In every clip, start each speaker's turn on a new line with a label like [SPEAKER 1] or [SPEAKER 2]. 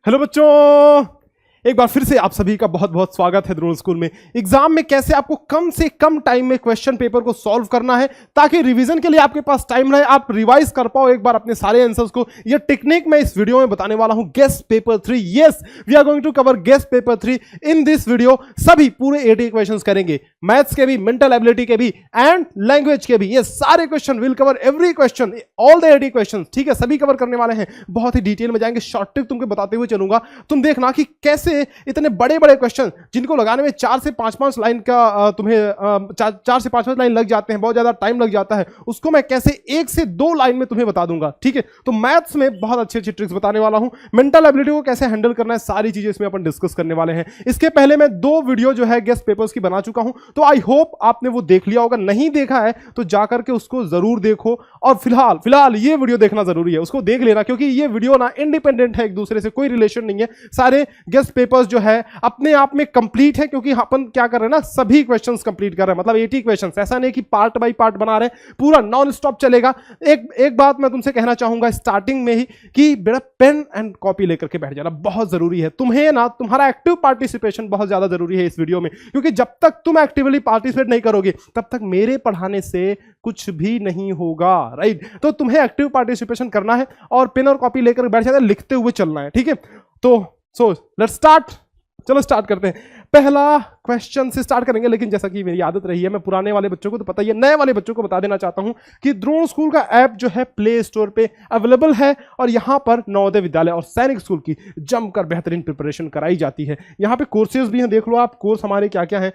[SPEAKER 1] Hello बच्चों, एक बार फिर से आप सभी का बहुत बहुत स्वागत है द्रोण स्कूल में। एग्जाम में कैसे आपको कम से कम टाइम में क्वेश्चन पेपर को सॉल्व करना है ताकि रिवीजन के लिए आपके पास टाइम रहे, आप रिवाइज कर पाओ एक बार अपने सारे आंसर्स को। ये टेक्निक मैं इस वीडियो में बताने वाला हूं। Guess paper 3, yes we are going to cover guess paper 3 in this video. सभी पूरे 80 क्वेश्चंस करेंगे, मैथ्स के भी, मेंटल एबिलिटी के भी एंड लैंग्वेज के भी। ये सारे question will cover every question, all the 80 question, ठीक है, सभी कवर करने वाले हैं। बहुत ही डिटेल में जाएंगे, शॉर्ट ट्रिक तुमको बताते हुए चलूंगा। तुम देखना कि कैसे इतने बड़े बड़े क्वेश्चन जिनको लगाने में 4 से 5 लाइन का तुम्हें 4 से 5 लाइन लग जाते हैं, बहुत ज्यादा टाइम लग जाता है, उसको मैं कैसे 1 से 2 लाइन में तुम्हें बता दूंगा, ठीक है। तो मैथ्स में बहुत अच्छी अच्छी ट्रिक्स बताने वाला हूं, मेंटल एबिलिटी को कैसे हैंडल करना है, सारी चीजें इसमें अपन डिस्कस करने वाले हैं। इसके पहले मैं 2 वीडियो जो है गेस्ट पेपर्स की बना चुका हूं, तो आई होप आपने वो देख लिया होगा। नहीं देखा है तो जाकर के उसको जरूर देखो, और फिलहाल ये वीडियो देखना जरूरी है, उसको देख लेना, क्योंकि ये वीडियो ना इंडिपेंडेंट है, एक दूसरे से कोई रिलेशन नहीं है। सारे गेस्ट पेपर्स जो है अपने आप में कंप्लीट है, क्योंकि अपन क्या कर रहे हैं ना, सभी क्वेश्चंस कंप्लीट कर रहे हैं, मतलब 80 क्वेश्चंस। ऐसा नहीं कि पार्ट बाय पार्ट बना रहे हैं, पूरा नॉन स्टॉप चलेगा। एक बात मैं तुमसे कहना चाहूंगा स्टार्टिंग में ही कि बेटा पेन एंड कॉपी लेकर के बैठ जाना बहुत जरूरी है। तुम्हें ना तुम्हारा एक्टिव पार्टिसिपेशन बहुत ज्यादा जरूरी है इस वीडियो में, क्योंकि जब तक तुम एक्टिवली पार्टिसिपेट नहीं करोगे तब तक मेरे पढ़ाने से कुछ भी नहीं होगा, राइट। तो तुम्हें एक्टिव पार्टिसिपेशन करना है और पेन और कॉपी लेकर बैठ जाना, लिखते हुए चलना है, ठीक है। तो लेट्स स्टार्ट, चलो स्टार्ट करते हैं। पहला क्वेश्चन से स्टार्ट करेंगे, लेकिन जैसा कि मेरी आदत रही है, मैं पुराने वाले बच्चों को तो पता ही है, नए वाले बच्चों को बता देना चाहता हूं कि द्रोण स्कूल का ऐप जो है प्ले स्टोर पे अवेलेबल है, और यहां पर नवोदय विद्यालय और सैनिक स्कूल की जमकर बेहतरीन प्रिपरेशन कराई जाती है। यहां पे कोर्सेज भी हैं, देख लो आप कोर्स हमारे क्या क्या हैं।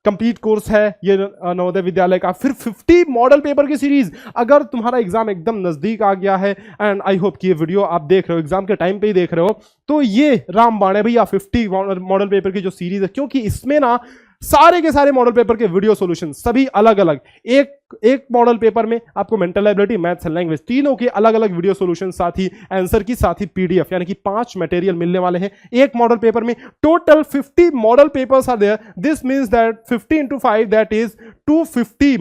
[SPEAKER 1] कंप्लीट कोर्स है ये नवोदय विद्यालय का, फिर 50 मॉडल पेपर की सीरीज। अगर तुम्हारा एग्जाम एकदम नजदीक आ गया है, एंड आई होप कि ये वीडियो आप देख रहे हो एग्जाम के टाइम पे ही देख रहे हो, तो ये रामबाण है भैया 50 मॉडल पेपर की जो सीरीज है, क्योंकि इसमें ना सारे के सारे मॉडल पेपर के वीडियो सॉल्यूशन सभी अलग अलग, एक मॉडल पेपर में आपको mental ability, maths and language तीनों के अलग अलग वीडियो सॉल्यूशन, साथ ही आंसर की, साथ ही पीडीएफ, यानी कि 5 मटेरियल मिलने वाले हैं एक मॉडल पेपर में। Total 50 model papers are there. This means that 50 into 5 that is 250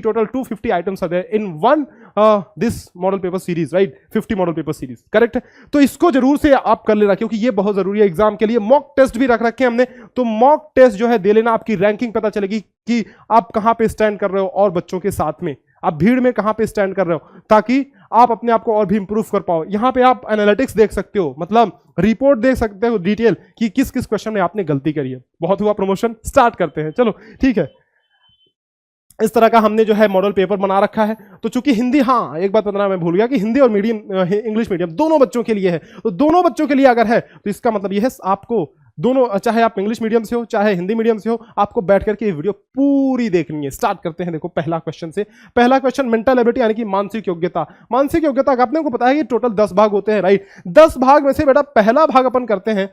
[SPEAKER 1] total 250 items are there in one this model paper series, right? 50 model paper series, correct है। तो इसको जरूर से आप कर लेना, क्योंकि ये बहुत जरूरी है एग्जाम के लिए। मॉक टेस्ट भी रख रखे हैं हमने, तो मॉक टेस्ट जो है दे लेना, आपकी रैंकिंग पता चलेगी कि आप कहां पे स्टैंड कर रहे हो और बच्चों के साथ में, आप भीड़ में कहां पे स्टैंड कर रहे हो, ताकि आप अपने आप को और भी इंप्रूव कर पाओ। यहां पे आप एनालिटिक्स देख सकते हो, मतलब रिपोर्ट देख सकते हो डिटेल कि किस किस क्वेश्चन में आपने गलती करी है। बहुत हुआ प्रमोशन, स्टार्ट करते हैं, चलो ठीक है। इस तरह का हमने जो है मॉडल पेपर बना रखा है। तो चूंकि हिंदी, हाँ एक बात बताना मैं भूल गया कि हिंदी और मीडियम इंग्लिश मीडियम दोनों बच्चों के लिए है। तो दोनों बच्चों के लिए अगर है तो इसका मतलब यह है आपको दोनों, चाहे आप इंग्लिश मीडियम से हो चाहे हिंदी मीडियम से हो, आपको बैठ करके ये वीडियो पूरी देखनी है। स्टार्ट करते हैं। देखो पहला क्वेश्चन से। पहला क्वेश्चन मेंटल एबिलिटी यानी कि मानसिक योग्यता। मानसिक योग्यता का आपने को पता है कि टोटल 10 भाग होते हैं, राइट। 10 भाग में से बेटा पहला भाग अपन करते हैं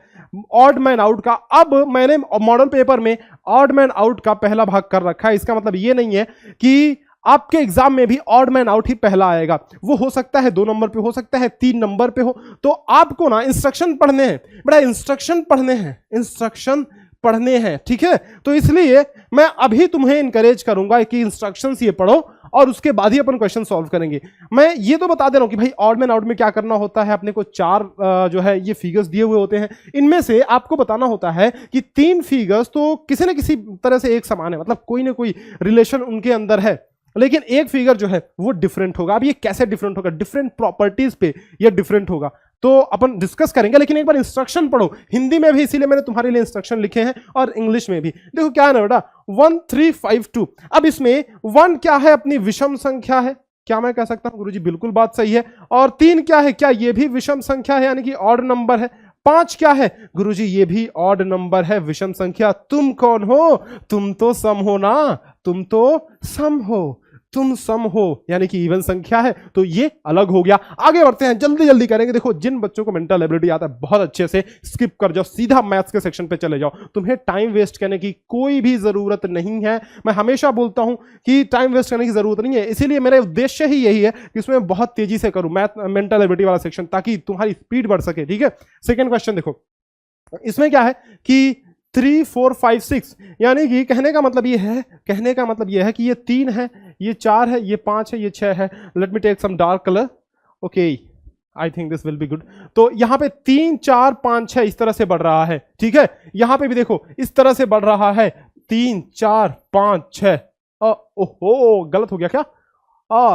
[SPEAKER 1] ऑड मैन आउट का। अब मैंने मॉडल पेपर में ऑड मैन आउट का पहला भाग कर रखा है। इसका मतलब ये नहीं है कि आपके एग्जाम में भी ऑड मैन आउट ही पहला आएगा। वो हो सकता है 2 नंबर पे, हो सकता है 3 नंबर पे हो। तो आपको ना इंस्ट्रक्शन पढ़ने हैं बेटा, इंस्ट्रक्शन पढ़ने हैं, ठीक है। तो इसलिए मैं अभी तुम्हें इंकरेज करूंगा कि इंस्ट्रक्शंस ये पढ़ो और उसके बाद ही अपन क्वेश्चन सॉल्व करेंगे। मैं ये तो बता दे रहा हूं कि भाई ऑड मैन आउट में क्या करना होता है। अपने को 4 जो है ये फिगर्स दिए हुए होते हैं, इनमें से आपको बताना होता है कि 3 फिगर्स तो किसी न किसी तरह से एक समान है, मतलब कोई ना कोई रिलेशन उनके अंदर है, लेकिन एक फिगर जो है वो डिफरेंट होगा। अब ये कैसे डिफरेंट होगा, डिफरेंट प्रॉपर्टीज पे ये डिफरेंट होगा, तो अपन डिस्कस करेंगे। लेकिन एक बार इंस्ट्रक्शन पढ़ो, हिंदी में भी, इसीलिए मैंने तुम्हारे लिए इंस्ट्रक्शन लिखे हैं, और इंग्लिश में भी। देखो क्या है ना बेटा, 1352। अब इसमें 1 क्या है, अपनी विषम संख्या है। क्या मैं कह सकता हूं गुरुजी बिल्कुल बात सही है। और 3 क्या है, क्या ये भी विषम संख्या है, यानी कि ऑड नंबर है। 5 क्या है गुरुजी, ये भी ऑड नंबर है, विषम संख्या। तुम कौन हो, तुम तो सम हो ना, तुम तो सम हो, तुम सम हो, यानी कि इवन संख्या है, तो ये अलग हो गया। आगे बढ़ते हैं, जल्दी जल्दी करेंगे। देखो जिन बच्चों को मेंटल एबिलिटी आता है बहुत अच्छे से स्किप कर जाओ, सीधा मैथ्स के सेक्शन पे चले जाओ। तुम्हें टाइम वेस्ट करने की कोई भी जरूरत नहीं है। मैं हमेशा बोलता हूं कि टाइम वेस्ट करने की जरूरत नहीं है, इसीलिए मेरा उद्देश्य ही यही है कि इसमें बहुत तेजी से करूं मेंटल एबिलिटी वाला सेक्शन, ताकि तुम्हारी स्पीड बढ़ सके, ठीक है। सेकेंड क्वेश्चन देखो, इसमें क्या है कि 3 4 5 6, यानी कि कहने का मतलब ये है कि ये 3 है, ये 4 है, ये 5 है, ये 6 है। Let me take some dark colour, okay. I think this will be good. तो यहां पे 3 4 5 6 इस तरह से बढ़ रहा है, ठीक है। यहां पे भी देखो इस तरह से बढ़ रहा है, 3 4 5 6। ओहो गलत हो गया क्या?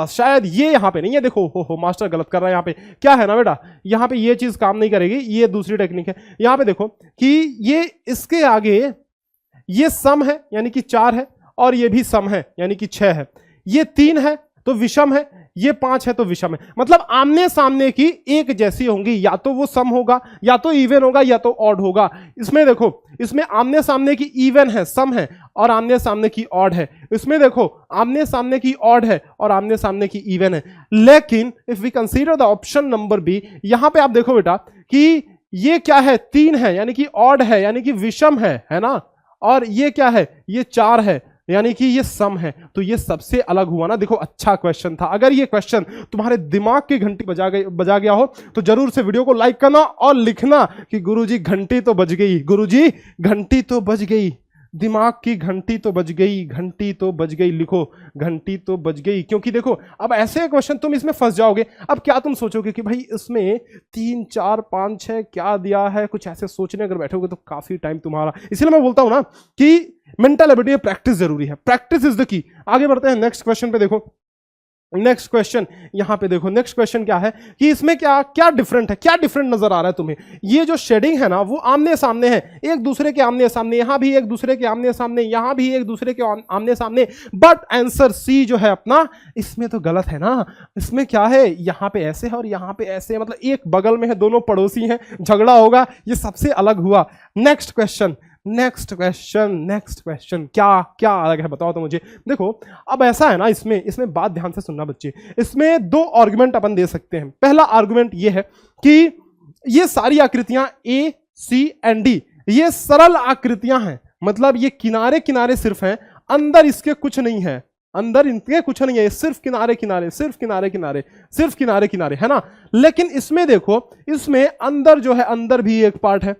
[SPEAKER 1] शायद ये यहां पे नहीं है, देखो हो मास्टर गलत कर रहा है। यहां पे क्या है ना बेटा, यहां पे ये चीज काम नहीं करेगी, ये दूसरी टेक्निक है। यहां पे देखो कि ये इसके आगे ये सम है यानी कि 4 है, और ये भी सम है यानी कि 6 है। ये 3 है तो विषम है, ये 5 है तो विषम है। मतलब आमने सामने की एक जैसी होंगी, या तो वो सम होगा, या तो इवन होगा, या तो ऑड होगा। इसमें देखो, इसमें आमने सामने की इवन है, सम है, और आमने सामने की ऑड है। इसमें देखो आमने सामने की ऑड है और आमने सामने की इवन है। लेकिन if we consider the option number B, यहां पे आप देखो बेटा कि ये क्या है, 3 है यानी कि ऑड है, यानी कि विषम है ना। और ये क्या है, ये 4 है यानी कि ये सम है। तो ये सबसे अलग हुआ ना। देखो अच्छा क्वेश्चन था। अगर ये क्वेश्चन तुम्हारे दिमाग की घंटी बजा गया हो तो जरूर से वीडियो को लाइक करना और लिखना कि गुरुजी घंटी तो बज गई, गुरुजी घंटी तो बज गई, दिमाग की घंटी तो बज गई, घंटी तो बज गई। लिखो घंटी तो बज गई। क्योंकि देखो अब ऐसे क्वेश्चन तुम इसमें फंस जाओगे। अब क्या तुम सोचोगे कि भाई इसमें 3 4 5 6 क्या दिया है, कुछ ऐसे सोचने अगर बैठोगे तो काफी टाइम तुम्हारा। इसलिए मैं बोलता हूं ना कि मेंटल एबिलिटी प्रैक्टिस जरूरी है, प्रैक्टिस इज द की। आगे बढ़ते हैं नेक्स्ट क्वेश्चन पे। देखो नेक्स्ट क्वेश्चन, यहां पे देखो नेक्स्ट क्वेश्चन क्या है कि इसमें क्या क्या डिफरेंट है, क्या डिफरेंट नजर आ रहा है तुम्हें। ये जो शेडिंग है ना वो आमने सामने है, एक दूसरे के आमने सामने, यहां भी एक दूसरे के आमने सामने, यहां भी एक दूसरे के आमने सामने। बट आंसर सी जो है अपना, इसमें तो गलत है ना। इसमें क्या है, यहां पे ऐसे है और यहां पे ऐसे है, मतलब एक बगल में है, दोनों पड़ोसी हैं, झगड़ा होगा। ये सबसे अलग हुआ। Next question, next question, next question, क्या क्या अलग है बताओ तो मुझे। देखो अब ऐसा है ना, इसमें बात ध्यान से सुनना बच्चे। इसमें 2 आर्गुमेंट अपन दे सकते हैं। पहला आर्गुमेंट ये है कि ये सारी आकृतियां ए सी एंड डी ये सरल आकृतियां हैं, मतलब ये किनारे किनारे सिर्फ हैं, अंदर इसके कुछ नहीं है, अंदर इनके कुछ नहीं है, सिर्फ किनारे किनारे, सिर्फ किनारे किनारे, सिर्फ किनारे किनारे, है ना। लेकिन इसमें देखो, इसमें अंदर जो है, अंदर भी एक पार्ट है।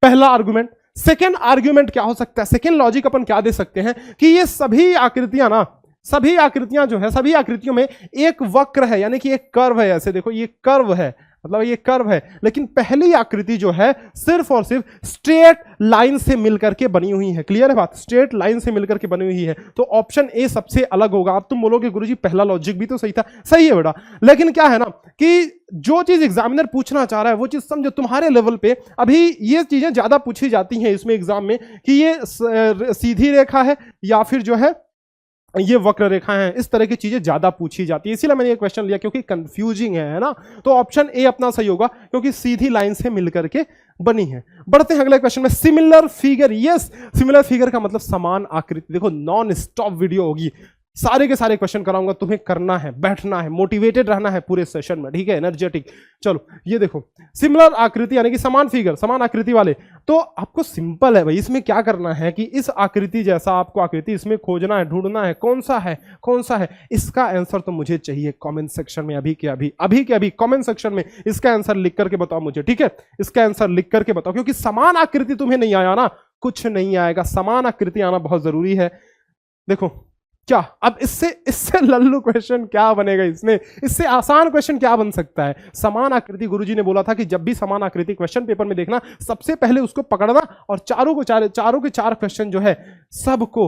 [SPEAKER 1] पहला आर्गुमेंट। सेकेंड आर्ग्यूमेंट क्या हो सकता है, सेकेंड लॉजिक अपन क्या दे सकते हैं कि ये सभी आकृतियां ना, सभी आकृतियां जो है, सभी आकृतियों में एक वक्र है, यानी कि एक कर्व है। ऐसे देखो ये कर्व है, मतलब ये कर्व है। लेकिन पहली आकृति जो है सिर्फ और सिर्फ स्ट्रेट लाइन से मिलकर के बनी हुई है। क्लियर है बात, स्ट्रेट लाइन से मिलकर के बनी हुई है। तो ऑप्शन ए सबसे अलग होगा। अब तुम बोलोगे गुरुजी पहला लॉजिक भी तो सही था, सही है बेटा, लेकिन क्या है ना कि जो चीज एग्जामिनर पूछना चाह रहा है वो चीज समझो। तुम्हारे लेवल पे अभी ये चीजें ज्यादा पूछी जाती हैं इसमें एग्जाम में कि ये सीधी रेखा है या फिर जो है ये वक्र रेखा है, इस तरह की चीजें ज्यादा पूछी जाती है। इसीलिए मैंने ये क्वेश्चन लिया क्योंकि कंफ्यूजिंग है ना। तो ऑप्शन ए अपना सही होगा क्योंकि सीधी लाइन से मिलकर के बनी है। बढ़ते हैं अगले क्वेश्चन में। Similar figure, yes similar figure का मतलब समान आकृति। देखो नॉन स्टॉप वीडियो होगी, सारे के सारे क्वेश्चन कराऊंगा, तुम्हें करना है, बैठना है, मोटिवेटेड रहना है पूरे सेशन में, ठीक है, एनर्जेटिक। चलो ये देखो सिमिलर आकृति यानी कि समान फिगर, समान आकृति वाले। तो आपको सिंपल है भाई, इसमें क्या करना है कि इस आकृति जैसा आपको आकृति इसमें खोजना है, ढूंढना है, कौन सा है, कौन सा है। इसका आंसर तो मुझे चाहिए कमेंट सेक्शन में, अभी के अभी कमेंट सेक्शन में इसका आंसर लिख करके बताओ मुझे, ठीक है। इसका आंसर लिख करके बताओ, क्योंकि समान आकृति तुम्हें नहीं आया ना, कुछ नहीं आएगा। समान आकृति आना बहुत जरूरी है। देखो क्या अब इससे लल्लू क्वेश्चन क्या बनेगा, इससे आसान क्वेश्चन क्या बन सकता है। समान आकृति, गुरुजी ने बोला था कि जब भी समान आकृति क्वेश्चन पेपर में देखना, सबसे पहले उसको पकड़ना और चारों के चार क्वेश्चन जो है सबको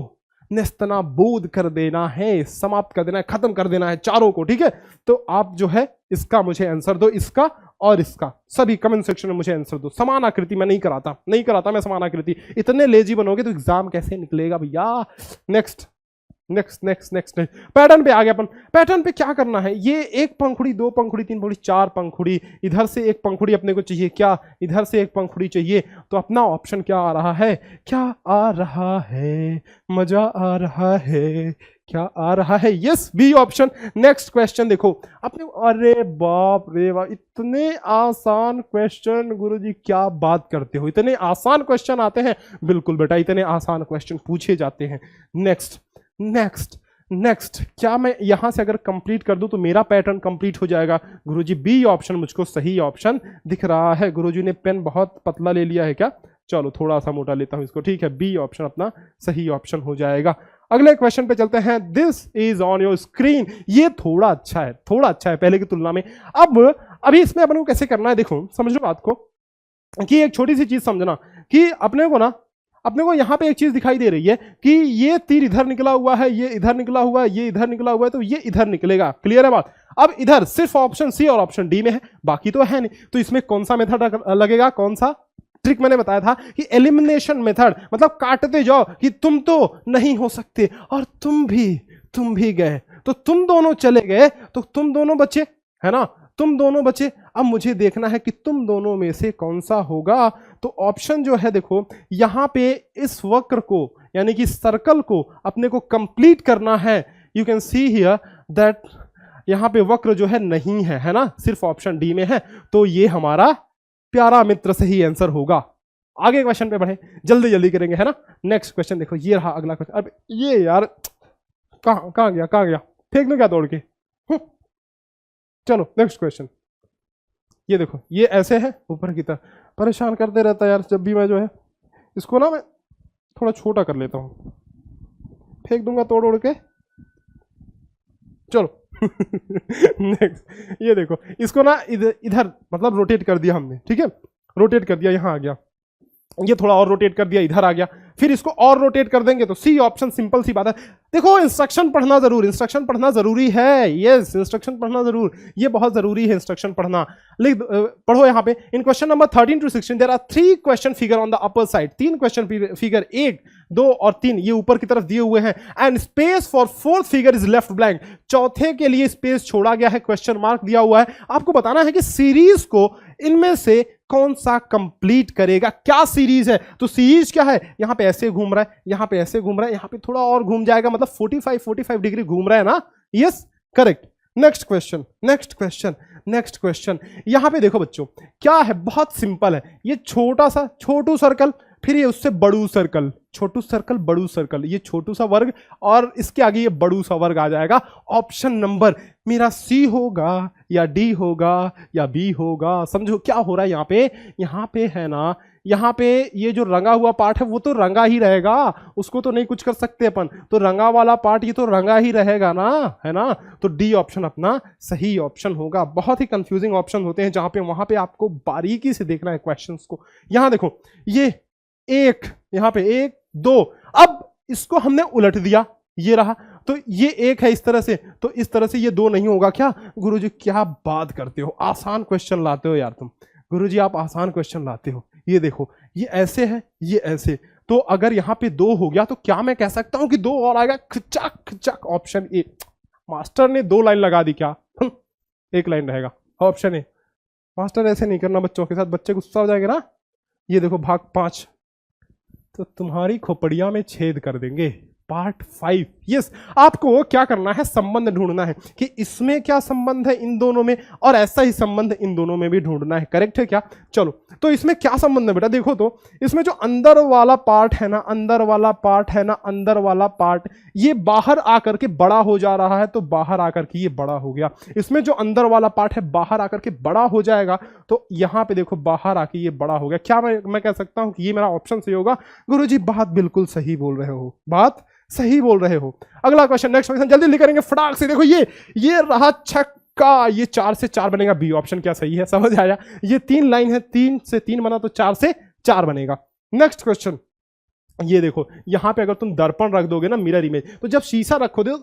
[SPEAKER 1] नेस्तनाबूद कर देना है, समाप्त कर देना है, खत्म कर देना है चारों को, ठीक है। तो आप जो है इसका मुझे आंसर दो, इसका और इसका, सभी कमेंट सेक्शन में मुझे आंसर दो। समान आकृति मैं नहीं कराता मैं समान आकृति। इतने लेजी बनोगे तो एग्जाम कैसे निकलेगा भैया। नेक्स्ट पैटर्न पे आ गया अपन। पैटर्न पे क्या करना है, ये एक पंखुड़ी, 2 पंखुड़ी, 3 पंखुड़ी, 4 पंखुड़ी, इधर से एक पंखुड़ी अपने को चाहिए, क्या इधर से एक पंखुड़ी चाहिए। तो अपना ऑप्शन क्या आ रहा है, क्या आ रहा है, मजा आ रहा है, क्या आ रहा है, yes B option. Next question देखो अपने, अरे बाप रे बाप, इतने आसान क्वेश्चन, गुरुजी क्या बात करते हो, इतने आसान क्वेश्चन आते हैं। बिल्कुल बेटा, इतने आसान क्वेश्चन पूछे जाते हैं। नेक्स्ट क्या मैं यहां से अगर कंप्लीट कर दूं तो मेरा पैटर्न कंप्लीट हो जाएगा। गुरुजी बी ऑप्शन मुझको सही ऑप्शन दिख रहा है। गुरुजी ने पेन बहुत पतला ले लिया है क्या, चलो थोड़ा सा मोटा लेता हूं इसको, ठीक है। बी ऑप्शन अपना सही ऑप्शन हो जाएगा। अगले क्वेश्चन पे चलते हैं। This is on your screen. ये थोड़ा अच्छा है पहले की तुलना में। अब अभी इसमें अपन को कैसे करना है, देखो समझ लो बात को, कि एक छोटी सी चीज समझना कि अपने को यहां पे एक चीज दिखाई दे रही है कि ये तीर इधर निकला हुआ है, ये इधर निकला हुआ है, ये इधर निकला हुआ है, तो ये इधर निकलेगा। क्लियर है बात। अब इधर सिर्फ ऑप्शन सी और ऑप्शन डी में है, बाकी तो है नहीं, तो इसमें कौन सा मेथड लगेगा, कौन सा ट्रिक मैंने बताया था कि एलिमिनेशन मेथड, मतलब काटते जाओ कि तुम तो नहीं हो सकते और तुम भी गए, तो तुम दोनों चले गए, तो तुम दोनों बचे, है ना, तुम दोनों बचे। अब मुझे देखना है कि तुम दोनों में से कौन सा होगा। तो ऑप्शन जो है देखो, यहां पे इस वक्र को यानी कि सर्कल को अपने को कंप्लीट करना है। You can see here that यहां पे वक्र जो है नहीं है ना, सिर्फ ऑप्शन डी में है, तो ये हमारा प्यारा मित्र सही आंसर होगा। आगे क्वेश्चन पे बढ़े, जल्दी जल्दी करेंगे, है ना। नेक्स्ट क्वेश्चन देखो, ये रहा अगला क्वेश्चन। अब ये यार कहां गया, फेंक दो क्या तोड़ के। चलो नेक्स्ट क्वेश्चन, ये देखो, ये ऐसे है ऊपर की तरफ, परेशान करते रहता है यार जब भी मैं जो है इसको ना मैं थोड़ा छोटा कर लेता हूं, फेंक दूंगा तोड़ उड़ के। चलो नेक्स्ट, ये देखो, इसको ना इधर मतलब रोटेट कर दिया हमने, ठीक है, रोटेट कर दिया, यहां आ गया, ये थोड़ा और रोटेट कर दिया, इधर आ गया, फिर इसको और रोटेट कर देंगे तो सी ऑप्शन, सिंपल सी बात है। देखो इंस्ट्रक्शन पढ़ना जरूरी है, यस इंस्ट्रक्शन पढ़ना जरूर, ये बहुत जरूरी है इंस्ट्रक्शन पढ़ना। पढ़ो यहाँ पे, in question number 13 to 16 there are 3 question figure on the upper side, 3 question figure 1, 2 और 3 ये ऊपर की तरफ दिए हुए हैं, and space for 4th figure is left blank, चौथे के लिए स्पेस छोड़ा गया है, क्वेश्चन मार्क दिया हुआ है। आपको बताना है कि सीरीज को इनमें से कौन सा कंप्लीट करेगा, क्या सीरीज है। तो सीरीज क्या है, यहां पे ऐसे घूम रहा है, यहां पे ऐसे घूम रहा है, यहां पे थोड़ा और घूम जाएगा, मतलब 45 डिग्री घूम रहा है ना, यस करेक्ट। नेक्स्ट क्वेश्चन, यहां पे देखो बच्चों क्या है, बहुत सिंपल है, ये छोटू सर्कल, फिर ये उससे बड़ू सर्कल, छोटू सर्कल बड़ू सर्कल, ये छोटू सा वर्ग और इसके आगे ये बड़ू सा वर्ग आ जाएगा। ऑप्शन नंबर मेरा सी होगा या डी होगा या बी होगा। समझो क्या हो रहा है यहाँ पे है ना, यहाँ पे ये जो रंगा हुआ पार्ट है वो तो रंगा ही रहेगा, उसको तो नहीं कुछ कर सकते अपन, तो रंगा वाला पार्ट ये तो रंगा ही रहेगा ना, है ना। तो डी ऑप्शन अपना सही ऑप्शन होगा। बहुत ही कंफ्यूजिंग ऑप्शन होते हैं जहां पे वहां पे आपको बारीकी से देखना है क्वेश्चंस को। यहां देखो, ये एक, यहां पे 1 2, अब इसको हमने उलट दिया, ये रहा, तो ये 1 है इस तरह से, तो इस तरह से ये 2 नहीं होगा क्या। गुरुजी क्या बात करते हो, आसान क्वेश्चन लाते हो यार तुम, गुरुजी आप आसान क्वेश्चन लाते हो। ये देखो, ये ऐसे है, ये ऐसे, तो अगर यहां पे 2 हो गया तो क्या मैं कह सकता हूं कि 2 और आएगा, खिचक ऑप्शन ए। मास्टर ने 2 लाइन लगा दी क्या, 1 लाइन रहेगा ऑप्शन ए। मास्टर ऐसे नहीं करना बच्चों के साथ, बच्चे गुस्सा हो जाएंगे ना। ये देखो भाग 5, तो तुम्हारी खोपड़िया में छेद कर देंगे। पार्ट 5, यस, आपको क्या करना है, संबंध ढूंढना है कि इसमें क्या संबंध है इन दोनों में, और ऐसा ही संबंध इन दोनों में भी ढूंढना है। करेक्ट है क्या। चलो तो इसमें क्या संबंध है बेटा, देखो तो इसमें जो अंदर वाला पार्ट है ना, अंदर वाला पार्ट ये बाहर आकर के बड़ा हो जा रहा है, तो बाहर आकर के ये बड़ा हो गया। इसमें जो अंदर वाला पार्ट है बाहर आकर के बड़ा हो जाएगा, तो यहां पे देखो बाहर आके ये बड़ा हो गया। क्या मैं कह सकता हूं कि ये मेरा ऑप्शन सही होगा। गुरुजी बात बिल्कुल सही बोल रहे हो, बात सही बोल रहे हो। अगला क्वेश्चन, नेक्स्ट क्वेश्चन जल्दी करेंगे फटाक से। देखो ये रहा छक्का, ये 4 से 4 बनेगा, बी ऑप्शन क्या सही है, समझ आया। ये 3 लाइन है, 3 से 3 बना तो 4 से 4 बनेगा। नेक्स्ट क्वेश्चन, ये देखो यहां पे अगर तुम दर्पण रख दोगे ना, मिरर इमेज, तो जब शीशा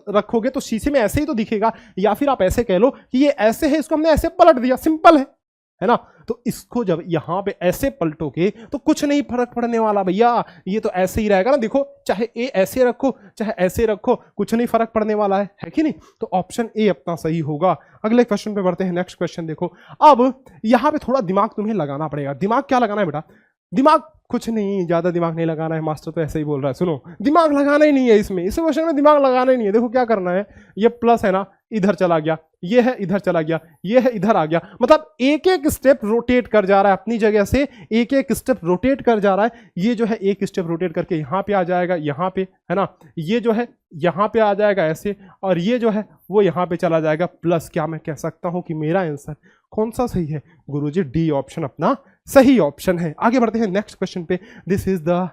[SPEAKER 1] रखोगे तो शीशे में ऐसे ही तो दिखेगा, या फिर आप ऐसे कह लो कि ये ऐसे है, इसको हमने ऐसे पलट दिया, सिंपल है ना। तो इसको जब यहां पे ऐसे पलटोगे तो कुछ नहीं फर्क पड़ने वाला भैया, ये तो ऐसे ही रहेगा ना। देखो चाहे ए ऐसे रखो चाहे ऐसे रखो, कुछ नहीं फर्क पड़ने वाला है कि नहीं। तो ऑप्शन ए अपना सही होगा। अगले क्वेश्चन पे बढ़ते हैं। नेक्स्ट क्वेश्चन देखो, अब यहां पे थोड़ा दिमाग तुम्हें लगाना पड़ेगा। दिमाग क्या लगाना है बेटा, दिमाग कुछ नहीं, ज्यादा दिमाग नहीं लगाना है, मास्टर तो ऐसे ही बोल रहा है। सुनो, दिमाग लगाना ही नहीं है इसमें, इस क्वेश्चन में दिमाग लगाना ही नहीं है। देखो क्या करना है, ये प्लस है ना, इधर चला गया, ये है इधर चला गया, ये है इधर आ गया, मतलब एक एक स्टेप रोटेट कर जा रहा है अपनी जगह से, एक एक स्टेप रोटेट कर जा रहा है। ये जो है एक स्टेप रोटेट करके यहाँ पे आ जाएगा, यहाँ पे है ना, ये जो है यहाँ पे आ जाएगा ऐसे, और ये जो है वो यहाँ पे चला जाएगा प्लस। क्या मैं कह सकता हूँ कि मेरा आंसर कौन सा सही है? गुरुजी डी ऑप्शन अपना सही ऑप्शन है। आगे बढ़ते हैं नेक्स्ट क्वेश्चन पे। This is the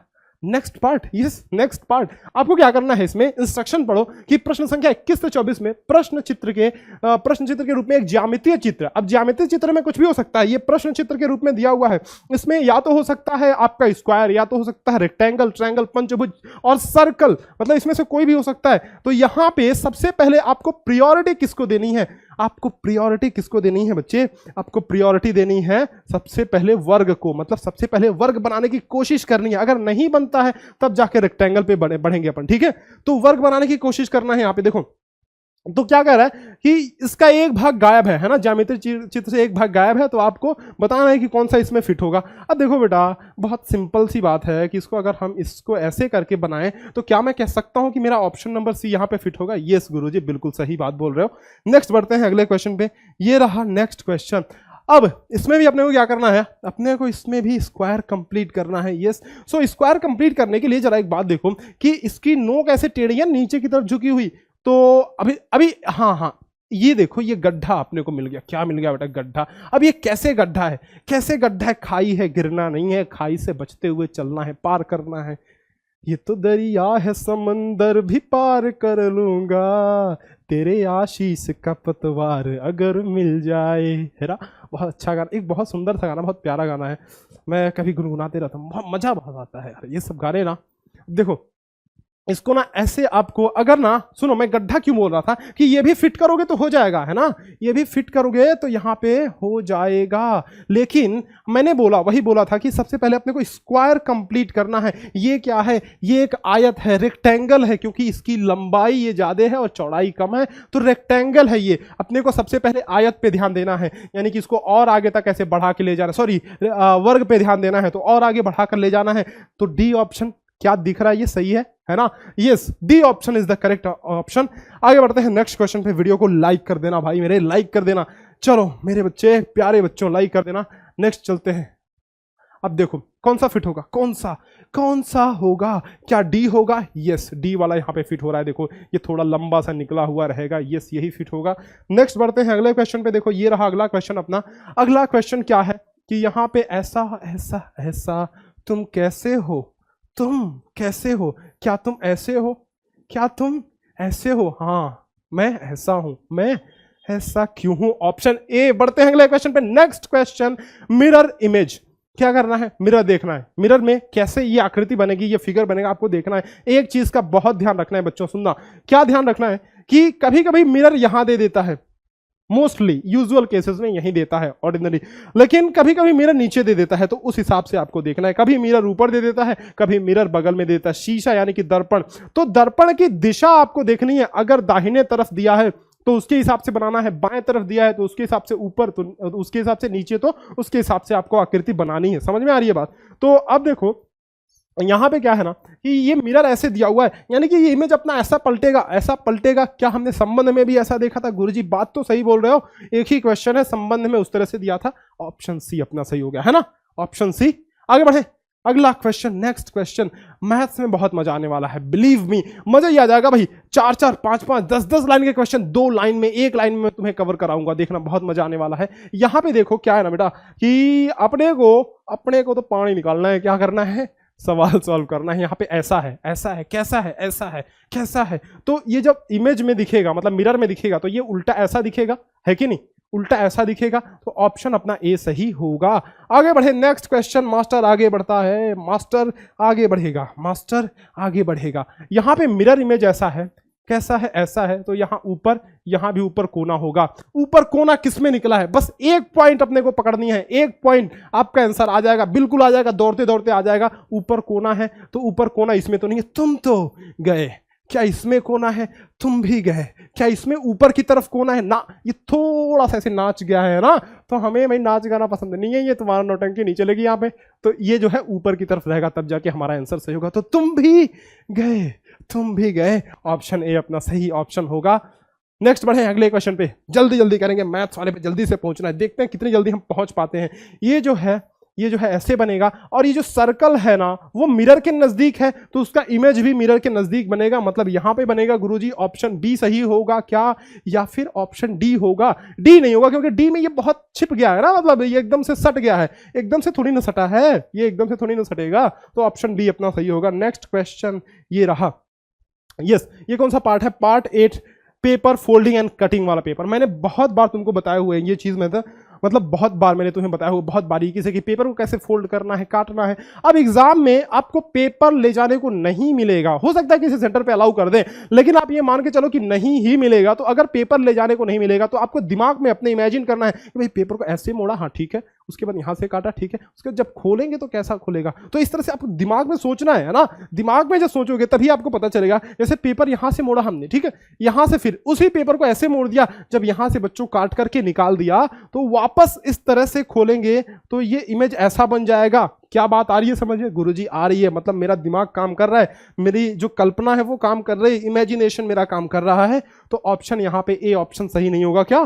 [SPEAKER 1] next part, yes next part. आपको क्या करना है, इसमें इंस्ट्रक्शन पढ़ो कि प्रश्न संख्या 21 से 24 में प्रश्न चित्र के रूप में एक ज्यामितीय चित्र। अब ज्यामितीय चित्र में कुछ भी हो सकता है, ये प्रश्न चित्र के रूप में दिया हुआ है। इसमें या तो हो सकता है आपका स्क्वायर, या तो हो सकता है रेक्टेंगल, ट्रायंगल, पंचभुज और सर्कल, मतलब इसमें से कोई भी हो सकता है। तो यहां पे सबसे पहले आपको प्रायोरिटी किसको देनी है, आपको प्रायोरिटी किसको देनी है बच्चे, आपको प्रायोरिटी देनी है सबसे पहले वर्ग को, मतलब सबसे पहले वर्ग बनाने की कोशिश करनी है। अगर नहीं बनता है तब जाके रेक्टेंगल पे बढ़ेंगे अपन, ठीक है। तो वर्ग बनाने की कोशिश करना है। यहां पे देखो तो क्या कह रहा है कि इसका एक भाग गायब है ना, ज्यामितीय चित्र से एक भाग गायब है, तो आपको बताना है कि कौन सा इसमें फिट होगा। अब देखो बेटा, बहुत सिंपल सी बात है कि इसको अगर हम इसको ऐसे करके बनाएं तो क्या मैं कह सकता हूं कि मेरा ऑप्शन नंबर सी यहां पे फिट होगा? यस गुरुजी, बिल्कुल सही बात बोल रहे हो। नेक्स्ट बढ़ते हैं अगले क्वेश्चन पे। ये रहा नेक्स्ट क्वेश्चन। अब इसमें भी अपने को क्या करना है, अपने को इसमें भी स्क्वायर कंप्लीट करना है। यस, सो स्क्वायर कंप्लीट करने के लिए जरा एक बात देखो कि इसकी नोक ऐसे टेढ़ी है, नीचे की तरफ झुकी हुई। तो अभी हाँ, ये देखो, ये गड्ढा अपने को मिल गया। क्या मिल गया बेटा? गड्ढा। अब ये कैसे गड्ढा है, कैसे गड्ढा है? खाई है, गिरना नहीं है, खाई से बचते हुए चलना है, पार करना है। ये तो दरिया है, समंदर भी पार कर लूंगा, तेरे आशीष का पतवार अगर मिल जाए। है ना, बहुत अच्छा गाना, एक बहुत सुंदर सा गाना, बहुत प्यारा गाना है। मैं कभी गुनगुनाते रहता हूँ, बहुत मजा बहुत आता है यार ये सब गाने ना। देखो इसको ना ऐसे आपको, अगर ना सुनो, मैं गड्ढा क्यों बोल रहा था कि ये भी फिट करोगे तो हो जाएगा, है ना, ये भी फिट करोगे तो यहाँ पे हो जाएगा। लेकिन मैंने वही बोला था कि सबसे पहले अपने को स्क्वायर कंप्लीट करना है। ये क्या है? ये एक आयत है, रेक्टेंगल है, क्योंकि इसकी लंबाई ये ज्यादा है और चौड़ाई कम है, तो रेक्टेंगल है ये। अपने को सबसे पहले आयत पे ध्यान देना है, यानी कि इसको और आगे तक ऐसे बढ़ा के ले जाना, सॉरी वर्ग पे ध्यान देना है, तो और आगे बढ़ा कर ले जाना है। तो डी ऑप्शन क्या दिख रहा है, ये सही है ना? Yes, D option is the correct option. आगे बढ़ते हैं नेक्स्ट क्वेश्चन पे। वीडियो को लाइक कर देना भाई मेरे, लाइक कर देना। चलो मेरे बच्चे, प्यारे बच्चों, लाइक कर देना। नेक्स्ट चलते हैं। अब देखो कौन सा फिट होगा, कौन सा होगा? क्या डी होगा? यस, डी वाला यहाँ पे फिट हो रहा है। देखो ये थोड़ा लंबा सा निकला हुआ रहेगा। यस, यही फिट होगा। नेक्स्ट बढ़ते हैं अगले क्वेश्चन पे। देखो ये रहा अगला क्वेश्चन अपना। अगला क्वेश्चन क्या है कि यहाँ पे ऐसा तुम कैसे हो, तुम कैसे हो? क्या तुम ऐसे हो? क्या तुम ऐसे हो? हाँ, मैं ऐसा हूं, मैं ऐसा क्यों हूं? Option A. बढ़ते हैं अगले क्वेश्चन पे। Next question, mirror image. क्या करना है? मिरर देखना है। मिरर में कैसे ये आकृति बनेगी, ये फिगर बनेगा, आपको देखना है। एक चीज का बहुत ध्यान रखना है बच्चों, सुनना। क्या ध्यान रखना है कि कभी कभी मिरर यहां दे देता है, मोस्टली यूजुअल केसेस में यही देता है ऑर्डिनरी, लेकिन कभी कभी मिरर नीचे दे देता है, तो उस हिसाब से आपको देखना है। कभी मिरर ऊपर दे देता है, कभी मिरर बगल में देता है। शीशा यानी कि दर्पण, तो दर्पण की दिशा आपको देखनी है। अगर दाहिने तरफ दिया है तो उसके हिसाब से बनाना है, बाएं तरफ दिया है तो उसके हिसाब से ऊपर, तो उसके हिसाब से नीचे, तो उसके हिसाब से आपको आकृति बनानी है। समझ में आ रही है बात? तो अब देखो यहां पे क्या है ना कि ये मिरर ऐसे दिया हुआ है, यानी कि ये इमेज अपना ऐसा पलटेगा। क्या हमने संबंध में भी ऐसा देखा था? गुरुजी बात तो सही बोल रहे हो, एक ही क्वेश्चन है, संबंध में उस तरह से दिया था। ऑप्शन सी अपना सही हो गया, है ना, ऑप्शन सी। आगे बढ़े अगला क्वेश्चन। नेक्स्ट क्वेश्चन, मैथ्स में बहुत मजा आने वाला है, बिलीव मी, मजा ही आ जाएगा भाई। 4-4, 5-5, 10-10 लाइन के क्वेश्चन 2 लाइन में, 1 लाइन में तुम्हें कवर कराऊंगा, देखना बहुत मजा आने वाला है। यहां पे देखो क्या है ना बेटा कि अपने को तो पानी निकालना है, क्या करना है? सवाल सॉल्व करना है। यहाँ पे ऐसा है, कैसा है, तो ये जब इमेज में दिखेगा, मतलब मिरर में दिखेगा, तो ये उल्टा ऐसा दिखेगा, है कि नहीं? उल्टा ऐसा दिखेगा, तो ऑप्शन अपना ए सही होगा। आगे बढ़े नेक्स्ट क्वेश्चन। मास्टर आगे बढ़ता है, मास्टर आगे बढ़ेगा। यहाँ पे मिरर इमेज ऐसा है, कैसा है? ऐसा है, तो यहां भी ऊपर कोना होगा। ऊपर कोना किसमें निकला है? बस एक पॉइंट अपने को पकड़नी है, एक पॉइंट, आपका आंसर आ जाएगा, बिल्कुल आ जाएगा, दौड़ते दौड़ते आ जाएगा। ऊपर कोना है, तो ऊपर कोना इसमें तो नहीं है, तुम तो गए। क्या इसमें कोना है? तुम भी गए। क्या इसमें ऊपर की तरफ कोना है? ना, ये थोड़ा सा ऐसे नाच गया है ना, तो हमें भाई नाच गाना पसंद नहीं है, ये तुम्हारा नौटंकी नहीं चलेगी यहाँ पे, तो ये जो है ऊपर की तरफ रहेगा, तब जाके हमारा आंसर सही होगा। तो तुम भी गए, ऑप्शन ए अपना सही ऑप्शन होगा। नेक्स्ट बढ़े अगले क्वेश्चन पे, जल्दी करेंगे, मैथ्स वाले पे जल्दी से पहुंचना है, देखते हैं कितनी जल्दी हम पहुंच पाते हैं। ये जो है ये जो है ऐसे बनेगा, और ये जो सर्कल है ना वो मिरर के नजदीक है, तो उसका इमेज भी मिरर के नजदीक बनेगा, मतलब यहां पे बनेगा गुरुजी ऑप्शन बी सही होगा क्या, या फिर ऑप्शन डी होगा? डी नहीं होगा, क्योंकि डी में ये बहुत छिप गया है ना, मतलब ये एकदम से सट गया है, एकदम से थोड़ी ना सटा है, ये एकदम से थोड़ी ना सटेगा, तो ऑप्शन डी अपना सही होगा। नेक्स्ट क्वेश्चन ये रहा। यस, ये कौन सा पार्ट है? Part 8, paper folding and cutting वाला पेपर। मैंने बहुत बार तुमको बताया हुआ है ये चीज में, मतलब बहुत बार मैंने तुम्हें बताया हुआ बहुत बारीकी से कि पेपर को कैसे फोल्ड करना है, काटना है। अब एग्जाम में आपको पेपर ले जाने को नहीं मिलेगा, हो सकता है किसी सेंटर पे अलाउ कर दें, लेकिन आप ये मान के चलो कि नहीं ही मिलेगा। तो अगर पेपर ले जाने को नहीं मिलेगा तो आपको दिमाग में अपने इमेजिन करना है कि भाई पेपर को ऐसे मोड़ा, हाँ ठीक है, उसके बाद यहां से काटा, ठीक है, उसके बाद जब खोलेंगे तो कैसा खुलेगा, तो इस तरह से आपको दिमाग में सोचना है ना। दिमाग में जब सोचोगे तभी आपको पता चलेगा। जैसे पेपर यहां से मोड़ा हमने, ठीक है, यहां से फिर उसी पेपर को ऐसे मोड़ दिया, जब यहां से बच्चों काट करके निकाल दिया तो वापस इस तरह से खोलेंगे तो ये इमेज ऐसा बन जाएगा। क्या बात आ रही है समझ में? गुरुजी आ रही है, मतलब मेरा दिमाग काम कर रहा है, मेरी जो कल्पना है वो काम कर रही है, इमेजिनेशन मेरा काम कर रहा है। तो ऑप्शन यहां पे ए ऑप्शन सही नहीं होगा, क्या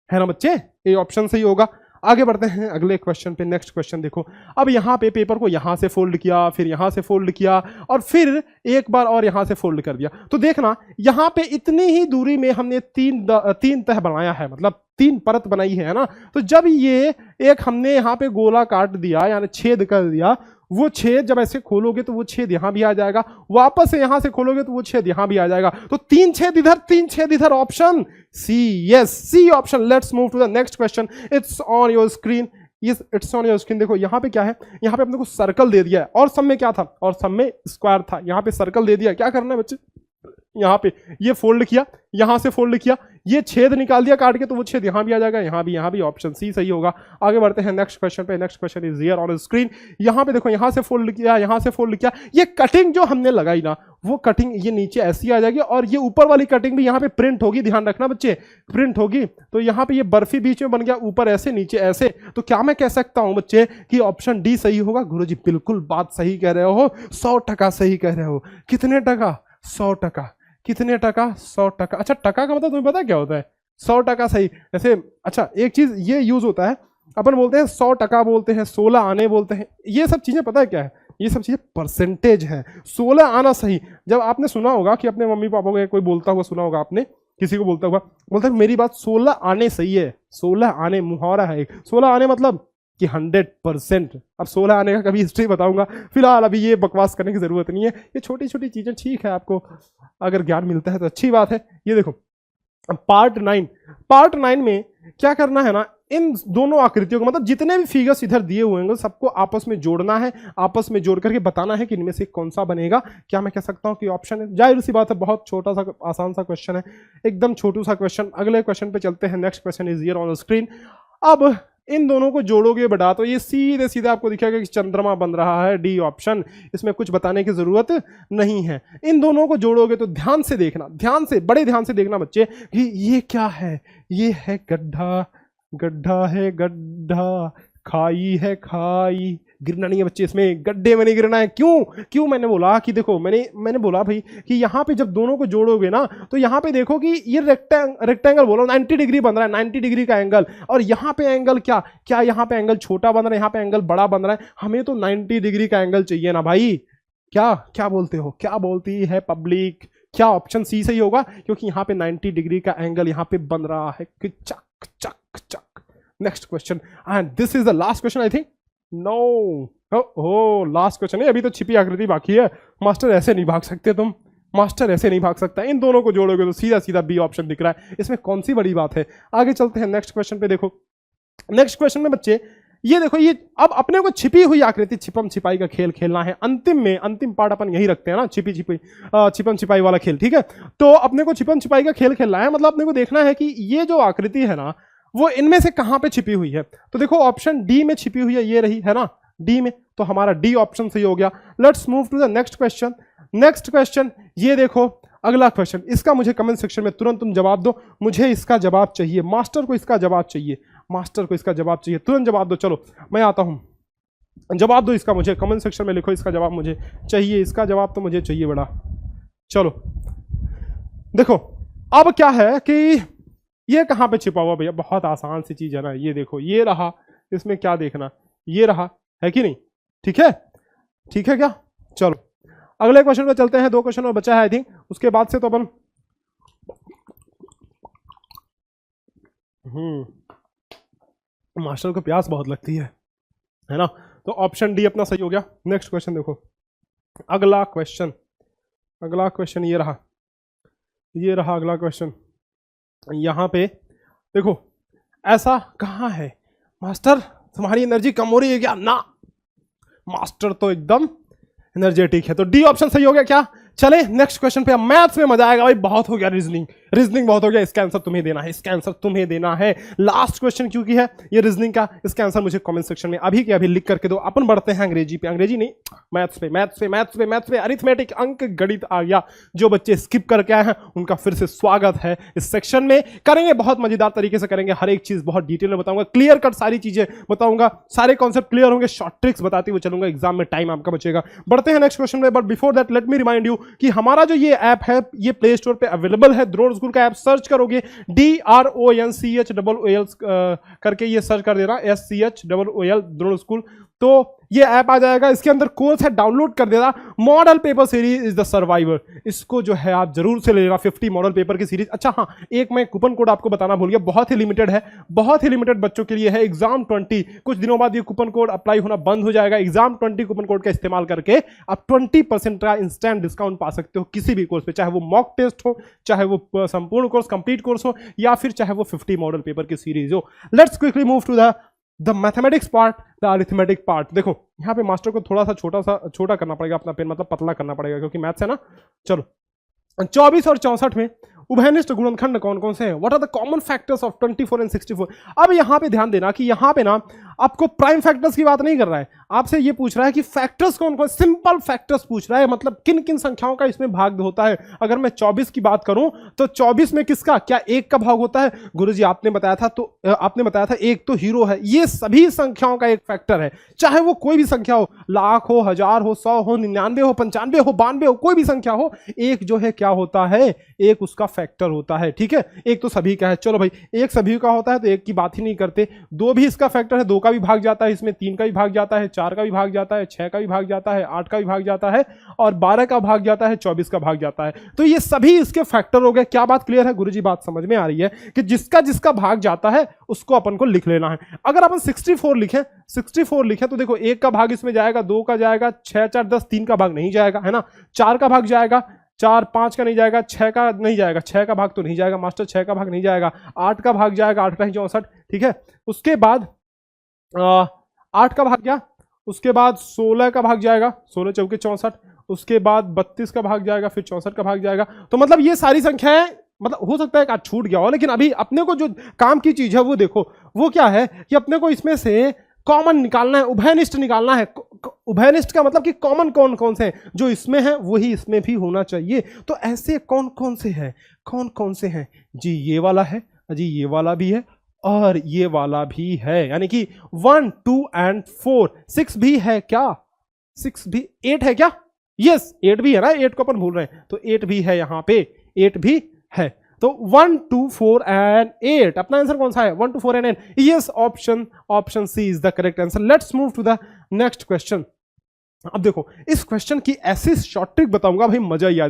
[SPEAKER 1] है ना बच्चे? ए ऑप्शन सही होगा। आगे बढ़ते हैं अगले क्वेश्चन पे। नेक्स्ट क्वेश्चन देखो, अब यहां पे पेपर को यहां से फोल्ड किया, फिर यहां से फोल्ड किया, और फिर एक बार और यहां से फोल्ड कर दिया। तो देखना यहां पे इतनी ही दूरी में हमने तीन तह बनाया है, मतलब 3 परत बनाई है ना। तो जब ये एक हमने यहां पे गोला काट दिया, यानी छेद कर दिया, वो छेद जब ऐसे खोलोगे तो वो छेद यहां भी आ जाएगा, वापस से यहां से खोलोगे तो वो छेद यहां भी आ जाएगा। तो 3 छेद इधर, 3 छेद इधर, option C. Yes, C option. Let's move to the next question. It's on your screen. Yes, it's on your screen. देखो यहां पे क्या है, यहां पे अपने को सर्कल दे दिया है, और सब में क्या था, और सब में स्क्वायर था, यहां पे सर्कल दे दिया। क्या करना है बच्चे, यहां पे ये फोल्ड किया, यहां से फोल्ड किया, ये छेद निकाल दिया काट के, तो वो छेद यहां भी आ जाएगा, यहां भी ऑप्शन सी सही होगा। आगे बढ़ते हैं नेक्स्ट क्वेश्चन पे। Next question is here on screen. यहां पे देखो, यहां से फोल्ड किया, यहां से फोल्ड किया, ये कटिंग जो हमने लगाई ना, वो कटिंग ये नीचे ऐसी आ जाएगी, और ये ऊपर वाली कटिंग भी यहां पे प्रिंट होगी, ध्यान रखना बच्चे, प्रिंट होगी। तो यहां पे ये बर्फी बीच में बन गया, ऊपर ऐसे नीचे ऐसे। तो क्या मैं कह सकता हूं बच्चे कि ऑप्शन डी सही होगा? गुरुजी बिल्कुल बात सही कह रहे हो, 100% सही कह रहे हो। कितने टका? 100%। कितने टका? 100%। अच्छा, टका का मतलब तुम्हें पता क्या होता है? 100% सही। जैसे अच्छा, एक चीज ये यूज होता है, अपन बोलते हैं 100% बोलते हैं, 16 आने बोलते हैं, ये सब चीजें पता है क्या है? ये सब चीजें परसेंटेज है। 16 आना सही। जब आपने सुना होगा कि अपने मम्मी पापा को कोई बोलता हुआ सुना होगा आपने, किसी को बोलता हुआ, बोलता है मेरी बात 16 आने सही है। 16 आने मुहावरा है एक, 16 आने मतलब कि 100%। अब 16 आने का कभी हिस्ट्री बताऊंगा, फिलहाल अभी ये बकवास करने की जरूरत नहीं है। ये छोटी छोटी चीजें ठीक है, आपको अगर ज्ञान मिलता है तो अच्छी बात है। ये देखो पार्ट 9 में क्या करना है ना, इन दोनों आकृतियों को, मतलब जितने भी फिगर्स इधर दिए हुए हैं सबको आपस में जोड़ना है, आपस में जोड़ करके बताना है कि इनमें से कौन सा बनेगा। क्या मैं कह सकता हूं कि ऑप्शन है? जाहिर सी बात है, बहुत छोटा सा आसान सा क्वेश्चन है, एकदम छोटू सा क्वेश्चन। अगले क्वेश्चन पे चलते हैं। Next question is here on screen. अब इन दोनों को जोड़ोगे बेटा तो ये सीधे सीधे आपको दिखेगा कि चंद्रमा बन रहा है, डी ऑप्शन। इसमें कुछ बताने की जरूरत नहीं है। इन दोनों को जोड़ोगे तो ध्यान से देखना, ध्यान से, बड़े ध्यान से देखना बच्चे कि ये क्या है। ये है गड्ढा, गड्ढा है गड्ढा, खाई है खाई। गिरना नहीं है बच्चे, इसमें गड्ढे में नहीं गिरना है। क्यों मैंने बोला कि देखो, मैंने बोला भाई कि यहाँ पे जब दोनों को जोड़ोगे ना तो यहाँ पे देखो कि ये रेक्टेंगल बोलो 90 डिग्री बन रहा है, 90 डिग्री का एंगल। और यहाँ पे एंगल क्या यहाँ पे एंगल छोटा बन रहा है, यहाँ पे एंगल बड़ा बन रहा है। हमें तो 90 डिग्री का एंगल चाहिए ना भाई। क्या बोलते हो, क्या बोलती है पब्लिक? क्या ऑप्शन सी सही होगा? क्योंकि यहाँ पे 90 डिग्री का एंगल यहाँ पे बन रहा है। चक चक चक। Next question, and this is the last question I think. No, oh last question है, अभी तो छिपी आकृति बाकी है। मास्टर ऐसे नहीं भाग सकते तुम, मास्टर ऐसे नहीं भाग सकता। इन दोनों को जोड़ोगे तो सीधा सीधा बी ऑप्शन दिख रहा है, इसमें कौन सी बड़ी बात है। आगे चलते हैं नेक्स्ट क्वेश्चन पे। देखो नेक्स्ट क्वेश्चन में बच्चे ये देखो, ये अब अपने को छिपी हुई आकृति, छिपम छिपाई का खेल खेलना है। अंतिम पार्ट अपन यही रखते हैं ना, छिपम छिपाई वाला खेल, ठीक है। तो अपने को छिपम छिपाई का खेल खेलना है, मतलब अपने को देखना है कि ये जो आकृति है ना वो इनमें से कहां पे छिपी हुई है। तो देखो ऑप्शन डी में छिपी हुई है, ये रही है ना डी में, तो हमारा डी ऑप्शन सही हो गया। Let's move to the next question. Next question ये देखो, अगला क्वेश्चन, इसका मुझे कमेंट सेक्शन में तुरंत तुम जवाब दो। मुझे इसका जवाब चाहिए, मास्टर को इसका जवाब चाहिए, मास्टर को इसका जवाब चाहिए, तुरंत जवाब दो। चलो मैं आता हूं, जवाब दो इसका मुझे, कमेंट सेक्शन में लिखो इसका जवाब मुझे चाहिए, इसका जवाब तो मुझे चाहिए बड़ा। चलो देखो अब क्या है कि ये कहां पे छिपा हुआ भैया, बहुत आसान सी चीज है ना। ये देखो, ये रहा, इसमें क्या देखना, ये रहा, है कि नहीं? ठीक है, ठीक है क्या? चलो अगले क्वेश्चन पे चलते हैं, 2 क्वेश्चन और बचा है आई थिंक, उसके बाद से तो अपन मास्टर को प्यास बहुत लगती है ना? तो ऑप्शन डी अपना सही हो गया। नेक्स्ट क्वेश्चन देखो, अगला क्वेश्चन ये रहा अगला क्वेश्चन। यहां पे देखो, ऐसा कहां है मास्टर तुम्हारी एनर्जी कम हो रही है क्या? ना, मास्टर तो एकदम एनर्जेटिक है। तो डी ऑप्शन सही हो गया क्या? चले नेक्स्ट क्वेश्चन पे। मैथ्स में मजा आएगा भाई, बहुत हो गया रीजनिंग बहुत हो गया। इसका आंसर तुम्हें देना है, लास्ट क्वेश्चन क्योंकि है ये रीजनिंग का। इसका आंसर मुझे कमेंट सेक्शन में अभी के अभी लिख करके दो। अपन बढ़ते हैं अंग्रेजी नहीं, मैथ्स पे अरिथमेटिक अंक गणित आ गया। जो बच्चे स्किप करके आए हैं उनका फिर से स्वागत है इस सेक्शन में। करेंगे बहुत मजेदार तरीके से करेंगे, हर एक चीज बहुत डिटेल में बताऊंगा, क्लियर कट सारी चीजें बताऊंगा, सारे कॉन्सेप्ट क्लियर होंगे, शॉर्ट ट्रिक्स बताते हुए चलूंगा, एग्जाम में टाइम आपका बचेगा। बढ़ते हैं नेक्स्ट क्वेश्चन में, but before that let me remind you कि हमारा जो ये ऐप है ये प्ले स्टोर पे अवेलेबल है। द्रोण स्कूल का ऐप सर्च करोगे, DRONCHOOL करके ये सर्च कर देना, SCHOOL द्रोण स्कूल, तो ये ऐप आ जाएगा। इसके अंदर कोर्स है, डाउनलोड कर देना। Model paper series is the survivor, इसको जो है आप जरूर से ले लेना, 50 मॉडल पेपर की सीरीज। अच्छा हाँ, एक मैं कूपन कोड आपको बताना भूल गया, बहुत ही लिमिटेड है, बहुत ही लिमिटेड बच्चों के लिए है। एग्जाम 20, कुछ दिनों बाद ये कूपन कोड अप्लाई होना बंद हो जाएगा। एग्जाम 20 कूपन कोड का इस्तेमाल करके आप 20% का इंस्टेंट डिस्काउंट पा सकते हो किसी भी कोर्स पे, चाहे वो मॉक टेस्ट हो, चाहे वो संपूर्ण कोर्स कंप्लीट कोर्स हो, या फिर चाहे वो 50 मॉडल पेपर की सीरीज हो। Let's quickly move to the mathematics part, the arithmetic part. देखो यहाँ पे मास्टर को थोड़ा सा छोटा करना पड़ेगा अपना पेन, मतलब पतला करना पड़ेगा क्योंकि मैथ्स है ना। चलो 24 और 64 में उभयनिष्ठ गुणनखंड कौन कौन से हैं? What are the common factors of 24 and 64? अब यहां पे ध्यान देना कि यहां पे ना आपको प्राइम फैक्टर्स की बात नहीं कर रहा है, आपसे ये पूछ रहा है कि फैक्टर्स कौन कौन, सिंपल फैक्टर्स पूछ रहा है, मतलब किन किन संख्याओं का इसमें भाग होता है। अगर मैं 24 की बात करूं तो 24 में किसका, क्या 1 का भाग होता है? गुरुजी आपने बताया था 1 तो हीरो है। ये सभी संख्याओं का एक फैक्टर है, चाहे वो कोई भी संख्या हो, लाख हो, 1000 हो, 100 हो, 99 हो, 95 हो, 92 हो, कोई भी संख्या हो, एक जो है क्या होता है, एक उसका फैक्टर होता है। ठीक है, एक तो सभी का है। चलो भाई, एक सभी का होता है तो एक की बात ही नहीं करते। 2 भी इसका फैक्टर है, 2 का भी भाग जाता है इसमें, 3 का भी भाग जाता है, 4 का भी भाग जाता है, 6 का भी भाग जाता है, 8 का भी भाग जाता है, और 12 का भाग जाता है, 24 का भाग जाता है। तो ये सभी इसके फैक्टर हो गए। क्या बात क्लियर है गुरुजी? बात समझ में आ रही है कि जिसका जिसका भाग जाता है उसको अपन को लिख लेना है। अगर अपन 64 लिखें तो देखो 1 का भाग इसमें जाएगा, 2 का जाएगा, 6 4 10, 3 का भाग नहीं जाएगा, है ना। 4 का भाग जाएगा, 4 5 का नहीं जाएगा, 6 का नहीं जाएगा, 6 का भाग तो नहीं जाएगा मास्टर, 6 का भाग नहीं जाएगा, 8 का भाग जाएगा, 8 का ही 64। ठीक है, उसके बाद 8 का भाग गया, उसके बाद 16 का भाग जाएगा, 16 चौके 64, उसके बाद 32 का भाग जाएगा, फिर 64 का भाग जाएगा। तो मतलब ये सारी संख्याएं, मतलब हो सकता है कि आज छूट गया हो, लेकिन अभी अपने को जो काम की चीज है वो देखो, वो क्या है कि अपने को इसमें से कॉमन निकालना है, उभयनिष्ठ निकालना है। उभयनिष्ठ का मतलब कि कॉमन कौन कौन से हैं, जो इसमें है वही इसमें भी होना चाहिए। तो ऐसे कौन कौन से हैं जी? ये वाला है जी, ये वाला भी है, और ये वाला भी है, यानी कि 1 2 and 4। 6 भी है क्या? 6 भी, 8 है क्या? यस, 8 भी है ना, 8 को अपन भूल रहे हैं, तो 8 भी है, यहां पे 8 भी है। तो 1 2 4 and 8, अपना आंसर कौन सा है? 1 2 4 and 8। Yes, option C is the correct answer. Let's move to the next question. अब देखो इस क्वेश्चन की ऐसी शॉर्ट ट्रिक बताऊंगा भाई, मजा ही आ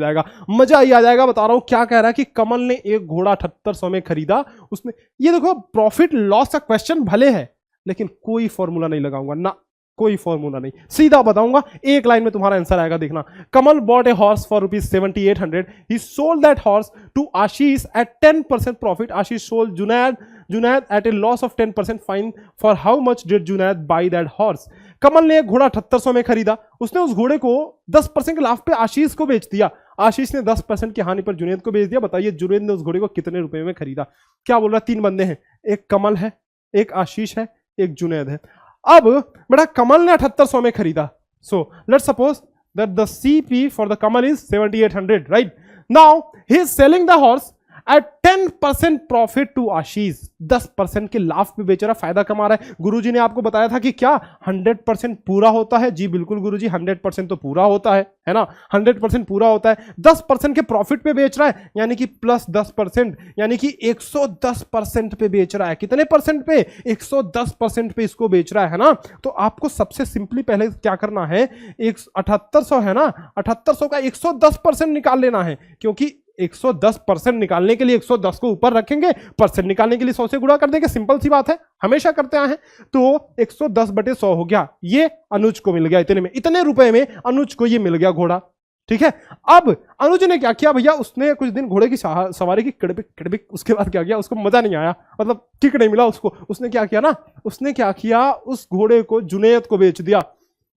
[SPEAKER 1] जाएगा, बता रहा हूं। क्या कह रहा है कि कमल ने एक घोड़ा 7800 में खरीदा, उसमें ये देखो प्रॉफिट लॉस का क्वेश्चन भले है, लेकिन कोई फॉर्मूला नहीं लगाऊंगा ना, कोई फॉर्मूला नहीं, सीधा बताऊंगा, एक लाइन में तुम्हारा आंसर आएगा। देखना, Kamal bought a horse for ₹7800, he sold that horse to Ashish at 10% profit, Ashish sold Junaid at a loss of 10%, find for how much did Junaid buy that horse. Kamal ने एक घोड़ा 7800 में खरीदा, उसने उस घोड़े को 10% के लाभ पे आशीष को बेच दिया, आशीष ने 10% की हानि पर जुनैद को बेच दिया। बताइए जुनैद ने उस घोड़े को कितने रुपए में खरीदा? क्या बोल रहा है? 3 बंदे हैं, एक कमल है, एक आशीष है, एक जुनैद है। अब बेटा कमल ने 7800 में खरीदा, so let's suppose that the CP for the Kamal is 7800, right? Now he is selling the horse at 10% profit to Ashish, 10% के लाभ पे बेच रहा, फायदा कमा रहा है। गुरुजी ने आपको बताया था कि क्या 100% पूरा होता है? जी बिल्कुल गुरुजी, 100% तो पूरा होता है ना, 100% पूरा होता है। 10% के प्रॉफिट पे बेच रहा है, यानी कि प्लस 10%, यानी कि 110% पे बेच रहा है। कितने परसेंट पे? 110% पे इसको बेच रहा है ना। तो आपको सबसे सिंपली पहले क्या करना है, 7800 है ना, 7800 का 110% निकाल लेना है, क्योंकि 110% निकालने के लिए 110 को ऊपर रखेंगे, परसेंट निकालने के लिए 100 से गुणा कर देंगे, सिंपल सी बात है, हमेशा करते आए हैं। तो 110/100 हो गया, ये अनुज को मिल गया इतने में, इतने रुपए में अनुज को ये मिल गया घोड़ा। ठीक है, अब अनुज ने क्या किया भैया, उसने कुछ दिन घोड़े की सवारी की, किड़बिक, उसके बाद क्या किया, उसको मजा नहीं आया, मतलब किक नहीं मिला उसको। उसने क्या किया ना, उसने क्या किया, उस घोड़े को जुनैद को बेच दिया,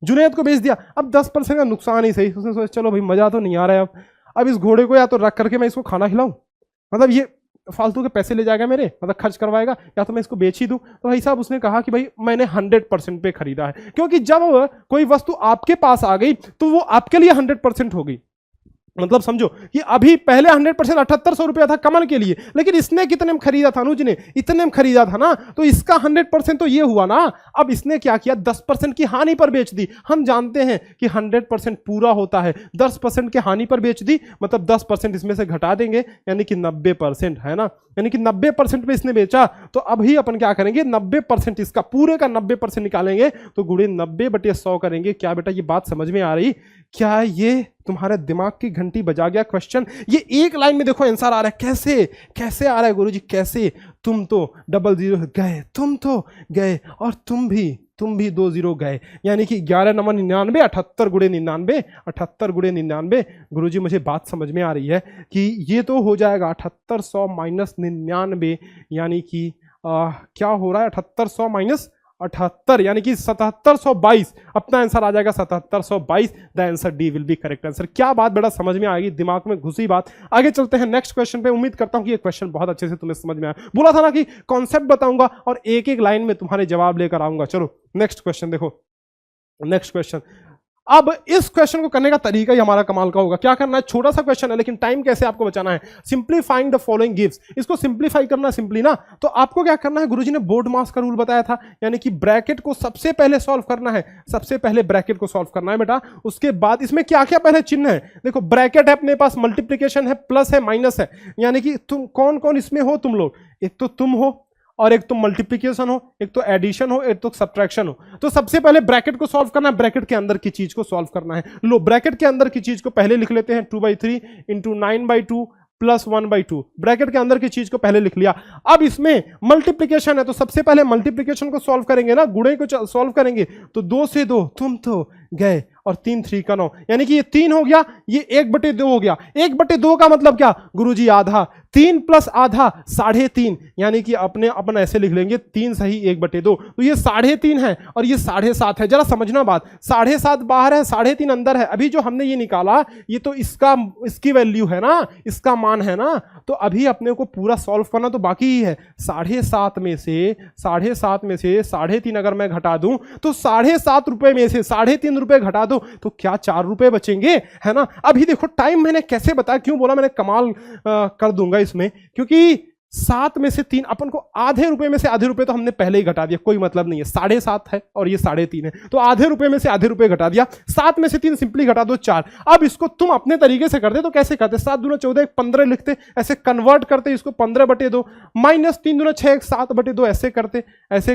[SPEAKER 1] जुनैद को बेच दिया। अब 10% का नुकसान ही सही, उसने सोचा चलो भाई मजा तो नहीं आ रहा है, अब इस घोड़े को या तो रख करके मैं इसको खाना खिलाऊं, मतलब ये फालतू के पैसे ले जाएगा मेरे, मतलब खर्च करवाएगा, या तो मैं इसको बेच ही दूं। तो भाई साहब उसने कहा कि भाई मैंने 100% पे खरीदा है, क्योंकि जब कोई वस्तु आपके पास आ गई तो वो आपके लिए 100% हो गई। मतलब समझो कि अभी पहले 100% 7800 रुपया था कमल के लिए, लेकिन इसने कितने में खरीदा था, अनुज ने इतने में खरीदा था ना, तो इसका 100% तो ये हुआ ना। अब इसने क्या किया, 10% की हानि पर बेच दी। हम जानते हैं कि 100% पूरा होता है, 10% की हानि पर बेच दी, मतलब 10% इसमें से घटा देंगे, यानी कि 90% है ना, यानी कि 90% पे इसने बेचा। तो अभी अपन क्या करेंगे, 90% इसका पूरे का 90% निकालेंगे, तो गुणे 90/100 करेंगे। क्या बेटा ये बात समझ में आ रही? क्या ये तुम्हारे दिमाग की घंटी बजा गया क्वेश्चन? ये एक लाइन में देखो आंसर आ रहा है, कैसे कैसे आ रहा है गुरुजी, कैसे? तुम तो 00 गए, तुम तो गए, और तुम भी 20 गए, यानी कि 11 नंबर 99, 78 गुणे 99, 78 गुणे 99। गुरुजी मुझे बात समझ में आ रही है कि ये तो हो जाएगा 7800 माइनस 99, यानी कि क्या हो रहा है, 7800 माइनस 78, यानी कि 7722। अपना आंसर आ जाएगा 7722। The answer D will be correct answer. क्या बात बेटा समझ में आएगी, दिमाग में घुसी बात। आगे चलते हैं नेक्स्ट क्वेश्चन पे। उम्मीद करता हूं कि ये क्वेश्चन बहुत अच्छे से तुम्हें समझ में आया। बोला था ना कि कॉन्सेप्ट बताऊंगा और एक एक लाइन में तुम्हारे जवाब लेकर आऊंगा। चलो नेक्स्ट क्वेश्चन देखो, नेक्स्ट क्वेश्चन। अब इस क्वेश्चन को करने का तरीका ही हमारा कमाल का होगा। क्या करना है, छोटा सा क्वेश्चन है लेकिन टाइम कैसे आपको बचाना है। सिंप्लीफाइंग द फॉलोइंग गिव्स, इसको सिंप्लीफाई करना सिंपली ना, तो आपको क्या करना है, गुरुजी ने बोर्ड मास का रूल बताया था, यानी कि ब्रैकेट को सबसे पहले सॉल्व करना है, सबसे पहले ब्रैकेट को सॉल्व करना है बेटा। उसके बाद इसमें क्या क्या पहले चिन्ह है, देखो ब्रैकेट है अपने पास, मल्टीप्लीकेशन है, प्लस है, माइनस है, यानी कि तुम कौन कौन इसमें हो, तुम लोग, एक तो तुम हो, और एक तो मल्टीप्लिकेशन हो, एक तो एडिशन हो, एक तो सब्ट्रैक्शन हो। तो सबसे पहले ब्रैकेट को सॉल्व करना है, ब्रैकेट के अंदर की चीज को सॉल्व करना है। लो ब्रैकेट के अंदर की चीज को पहले लिख लेते हैं, 2/3 इंटू 9/2 प्लस 1/2। ब्रैकेट के अंदर की चीज को पहले लिख लिया। अब इसमें मल्टीप्लिकेशन है तो सबसे पहले मल्टीप्लिकेशन को सॉल्व करेंगे ना, गुणे को सॉल्व करेंगे। तो 2 से 2 तुम तो गए, और 3 3 का 9, यानी कि ये 3 हो गया, ये 1/2 हो गया। 1/2 का मतलब क्या गुरुजी, आधा। 3 प्लस आधा 3.5, यानी कि अपन ऐसे लिख लेंगे 3 सही 1/2, तो ये 3.5 है और ये 7.5 है। जरा समझना बात, 7.5 बाहर है, 3.5 अंदर है। अभी जो हमने ये निकाला ये तो इसकी वैल्यू है ना, इसका मान है ना, तो अभी अपने को पूरा सॉल्व करना तो बाकी ही है। 7.5 में से 3.5 अगर मैं घटा दूं तो 7.5 रुपए में से 3.5 रुपए घटा दो तो क्या 4 रुपए बचेंगे, है ना। अभी देखो टाइम मैंने कैसे बताया, क्यों बोला मैंने कमाल कर दूंगा इसमें, क्योंकि 7 में से 3 अपन को आधे रुपए में से आधे रुपए तो हमने पहले ही घटा दिया, कोई मतलब नहीं है। 7.5 है और ये 3.5 है, तो आधे रुपए में से आधे रुपए घटा दिया। 7 में से 3 सिंपली घटा दो 4। अब इसको तुम अपने तरीके से करते तो कैसे करते, 7 दूना 14 15 लिखते, ऐसे कन्वर्ट करते इसको 15/2, माइनस 3 दूना 6 7/2, ऐसे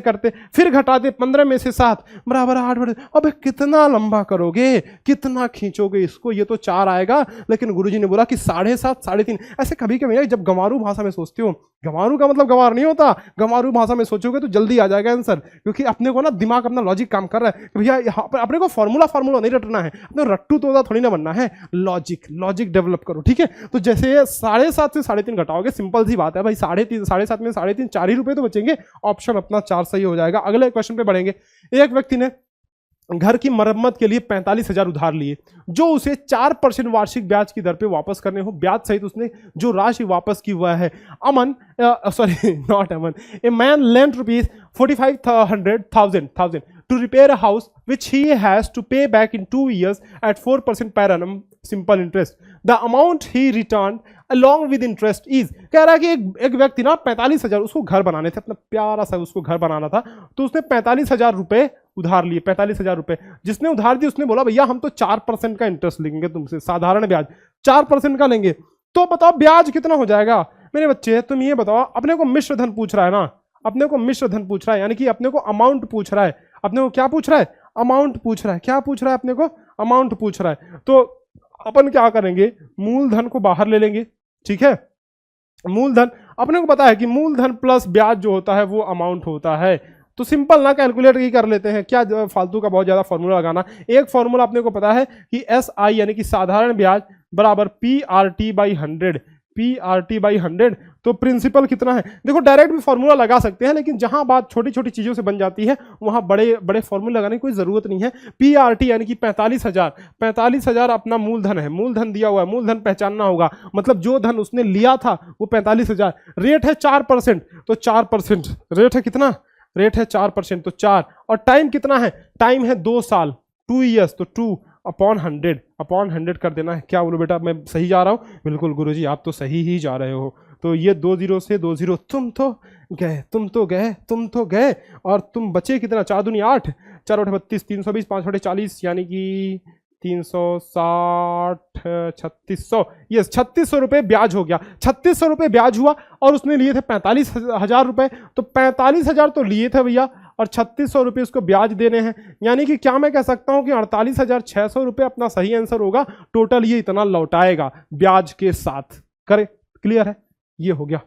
[SPEAKER 1] करते फिर घटाते 15 में से 7 बराबर 8/2। अब कितना लंबा करोगे, कितना खींचोगे इसको, ये तो 4 आएगा। लेकिन गुरुजी ने बोला कि 7.5 3.5। ऐसे कभी कभी जब गंवारू भाषा में सोचते हो, गंवारू का मतलब गंवार नहीं होता, गंवारू भाषा में सोचोगे तो जल्दी आ जाएगा आंसर, क्योंकि अपने को ना दिमाग अपना लॉजिक काम कर रहा है कि भैया यहाँ पर अपने को फॉर्मूला नहीं रटना है, अपने रट्टू तोता थोड़ी ना बनना है, लॉजिक डेवलप करो, ठीक है। तो जैसे 7.5 से 3.5 घटाओगे, सिंपल सी बात है भाई, 7.5 में 3.5 4 ही रुपए तो बचेंगे, ऑप्शन अपना 4 सही हो जाएगा। अगले क्वेश्चन पे बढ़ेंगे। एक व्यक्ति ने घर की मरम्मत के लिए 45,000 उधार लिए, जो उसे 4% वार्षिक ब्याज की दर पे वापस करने हो। ब्याज सहित उसने जो राशि वापस की हुआ है, a man lent rupees 45,000 to repair a house which he has to pay back in 2 years at 4% per annum simple interest. The amount he return along with interest is, कह रहा है कि एक व्यक्ति ना 45,000 उसको घर बनाने थे, अपना प्यारा सा उसको घर बनाना था, तो उसने 45,000 रुपए उधार लिए, 45,000 रुपए जिसने उधार दी उसने बोला भैया हम तो 4% का इंटरेस्ट लेंगे तुमसे, साधारण ब्याज 4% का लेंगे। तो बताओ ब्याज कितना हो जाएगा मेरे बच्चे, तुम ये बताओ। अपने को मिश्र धन पूछ रहा है ना, अपने को मिश्र धन पूछ रहा है, यानी कि अपने को अमाउंट पूछ रहा है, अपने को क्या पूछ रहा है, अमाउंट पूछ रहा है, क्या पूछ रहा है अपने को, अमाउंट पूछ रहा है। तो अपन क्या करेंगे, मूलधन को बाहर ले लेंगे, ठीक है। मूलधन अपने को पता है कि मूलधन प्लस ब्याज जो होता है वो अमाउंट होता है, तो सिंपल ना कैलकुलेट ही कर लेते हैं, क्या फालतू का बहुत ज्यादा फॉर्मूला लगाना। एक फॉर्मूला अपने को पता है कि SI यानी कि साधारण ब्याज बराबर PRT बाई 100, PRT बाई 100। तो प्रिंसिपल कितना है, देखो डायरेक्ट भी फॉर्मूला लगा सकते हैं, लेकिन जहां बात छोटी छोटी चीजों से बन जाती है वहां बड़े बड़े फॉर्मूला लगाने की कोई जरूरत नहीं है। PRT यानी कि 45,000, 45,000 अपना मूलधन है, मूलधन दिया हुआ है, मूलधन पहचानना होगा, मतलब जो धन उसने लिया था वो 45,000, रेट है 4%, तो 4% रेट है कितना, रेट है 4%, तो 4, और टाइम कितना है, टाइम है 2 साल, 2 ईयर्स, तो 2 अपॉन 100 कर देना है। क्या बोलो बेटा, मैं सही जा रहा हूँ? बिल्कुल गुरुजी आप तो सही ही जा रहे हो। तो ये 2 0 से 2 0, तुम तो गए, तुम तो गए, तुम तो गए, और तुम बचे कितना, 4 दूनी 8, 4 8 32, 320, 5 बटे 40 यानी कि 360, 3600, ये 3600 रुपये ब्याज हो गया, 3600 रुपये ब्याज हुआ, और उसने लिए थे 45,000 रुपये, तो 45,000 तो लिए थे भैया, और 3600 रुपये उसको ब्याज देने हैं, यानी कि क्या मैं कह सकता हूं कि 48,600 रुपये अपना सही आंसर होगा, टोटल ये इतना लौटाएगा ब्याज के साथ। करे, क्लियर है, ये हो गया।